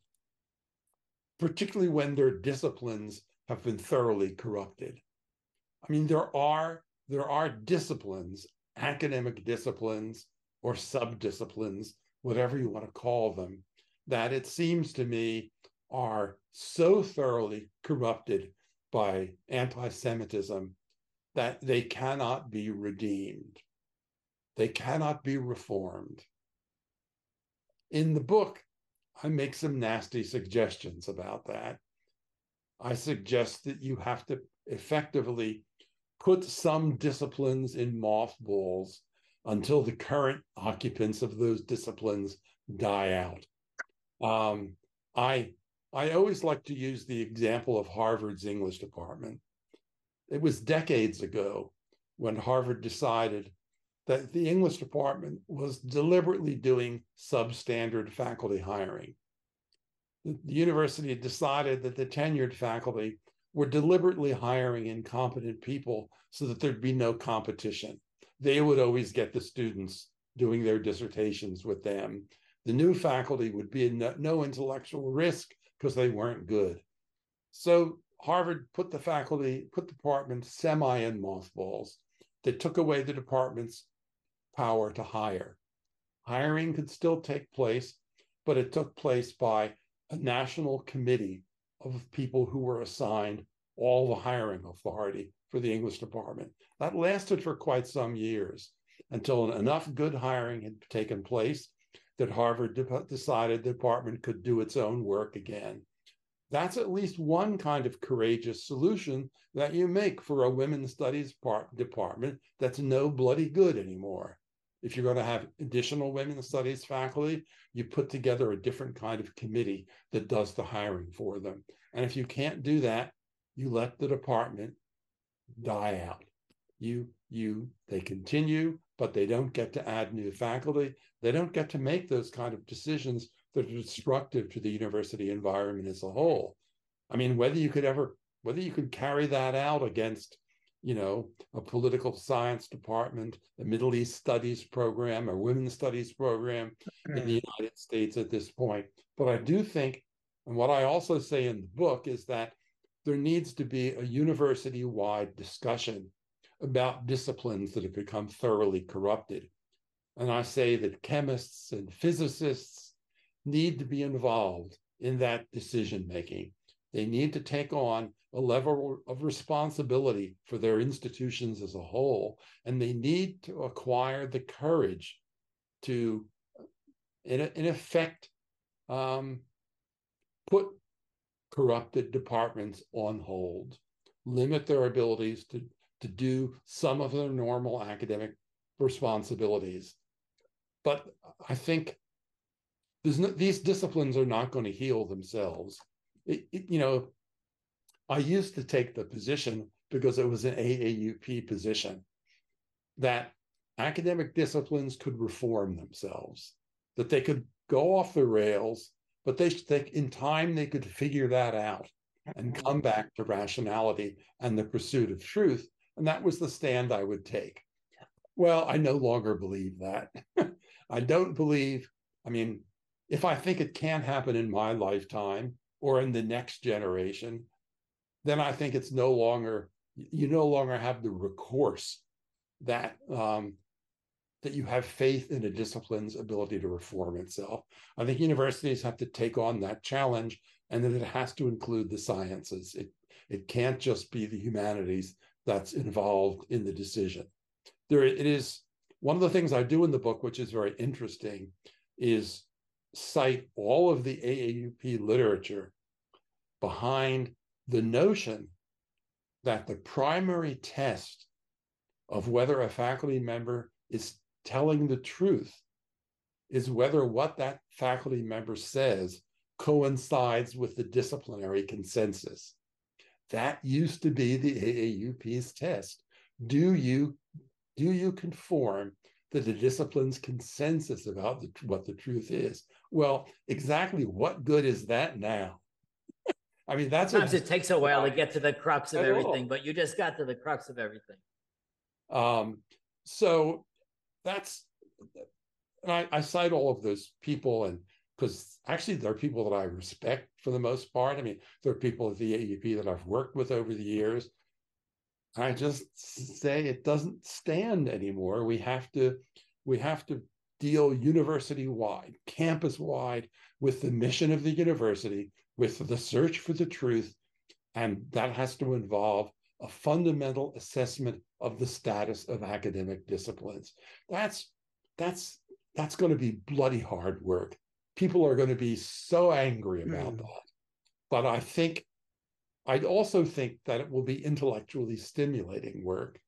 C: particularly when their disciplines have been thoroughly corrupted. I mean, there are disciplines, academic disciplines or subdisciplines, whatever you want to call them, that it seems to me are so thoroughly corrupted by anti-Semitism that they cannot be redeemed. They cannot be reformed. In the book, I make some nasty suggestions about that. I suggest that you have to effectively put some disciplines in mothballs until the current occupants of those disciplines die out. I always like to use the example of Harvard's English department. It was decades ago when Harvard decided that the English department was deliberately doing substandard faculty hiring. The university had decided that the tenured faculty were deliberately hiring incompetent people so that there'd be no competition. They would always get the students doing their dissertations with them. The new faculty would be at no intellectual risk because they weren't good. So Harvard put the department semi in mothballs. They took away the department's power to hire. Hiring could still take place, but it took place by a national committee of people who were assigned all the hiring authority for the English department. That lasted for quite some years until enough good hiring had taken place that Harvard decided the department could do its own work again. That's at least one kind of courageous solution that you make for a women's studies department that's no bloody good anymore. If you're going to have additional women's studies faculty, you put together a different kind of committee that does the hiring for them. And if you can't do that, you let the department die out. They continue, but they don't get to add new faculty. They don't get to make those kind of decisions that are destructive to the university environment as a whole. I mean, whether you could carry that out against, a political science department, a Middle East studies program, or women's studies program in the United States at this point. But I do think, and what I also say in the book, is that there needs to be a university-wide discussion about disciplines that have become thoroughly corrupted. And I say that chemists and physicists need to be involved in that decision-making. They need to take on a level of responsibility for their institutions as a whole, and they need to acquire the courage to, in effect, put corrupted departments on hold, limit their abilities to do some of their normal academic responsibilities. But I think these disciplines are not going to heal themselves. I used to take the position, because it was an AAUP position, that academic disciplines could reform themselves, that they could go off the rails, but in time they could figure that out and come back to rationality and the pursuit of truth. And that was the stand I would take. Well, I no longer believe that. I don't believe, if I think it can't happen in my lifetime or in the next generation, then I think it's no longer, you no longer have the recourse that that you have faith in a discipline's ability to reform itself. I think universities have to take on that challenge, and that it has to include the sciences. It can't just be the humanities that's involved in the decision. It is one of the things I do in the book, which is very interesting, is cite all of the AAUP literature behind the notion that the primary test of whether a faculty member is telling the truth is whether what that faculty member says coincides with the disciplinary consensus. That used to be the AAUP's test. Do you conform to the discipline's consensus about what the truth is? Well, exactly what good is that now? I mean,
I: sometimes it takes a while to get to the crux of everything, but you just got to the crux of everything.
C: So that's, and I cite all of those people, and because actually they're people that I respect for the most part. I mean, there are people at the AUP that I've worked with over the years. I just say it doesn't stand anymore. We have to deal university-wide, campus-wide, with the mission of the university, with the search for the truth, and that has to involve a fundamental assessment of the status of academic disciplines. That's going to be bloody hard work. People are going to be so angry about that. But I'd also think that it will be intellectually stimulating work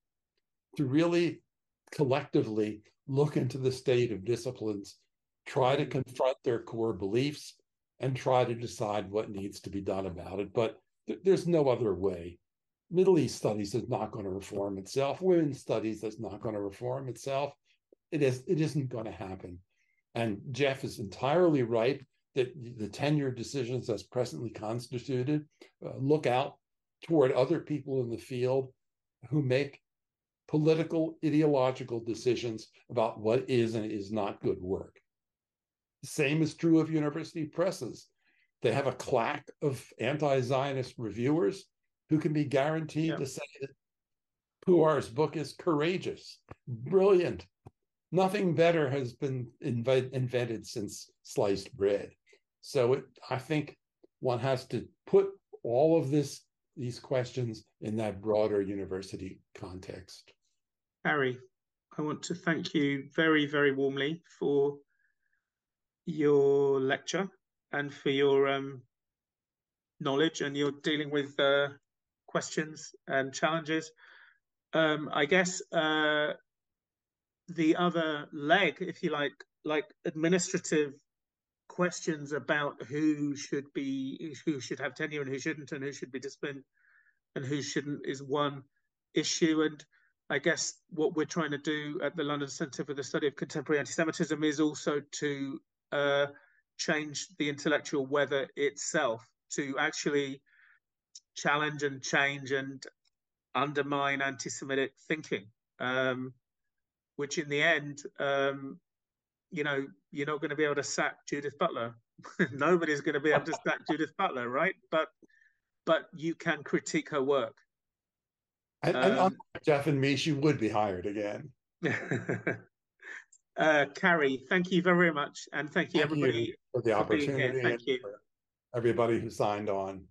C: to really collectively look into the state of disciplines, try to confront their core beliefs, and try to decide what needs to be done about it. But there's no other way. Middle East studies is not going to reform itself. Women's studies is not going to reform itself. It isn't going to happen. And Jeff is entirely right that the tenure decisions as presently constituted look out toward other people in the field who make political, ideological decisions about what is and is not good work. The same is true of university presses. They have a claque of anti-Zionist reviewers who can be guaranteed to say that Puar's book is courageous, brilliant. Nothing better has been invented since sliced bread. So I think one has to put all of these questions in that broader university context.
B: Cary, I want to thank you very, very warmly for your lecture and for your knowledge, and you're dealing with questions and challenges. I guess the other leg, if you like administrative questions about who should have tenure and who shouldn't, and who should be disciplined and who shouldn't, is one issue. And I guess what we're trying to do at the London Centre for the Study of Contemporary Antisemitism is also to change the intellectual weather itself, to actually challenge and change and undermine anti-Semitic thinking, which in the end, you're not going to be able to sack Judith Butler. Nobody's going to be able to sack Judith Butler, right? But you can critique her work.
C: And unlike Jeff and me, she would be hired again.
B: Cary, thank you very much, and thank you everybody
C: for the opportunity.
B: Thank you,
C: everybody who signed on.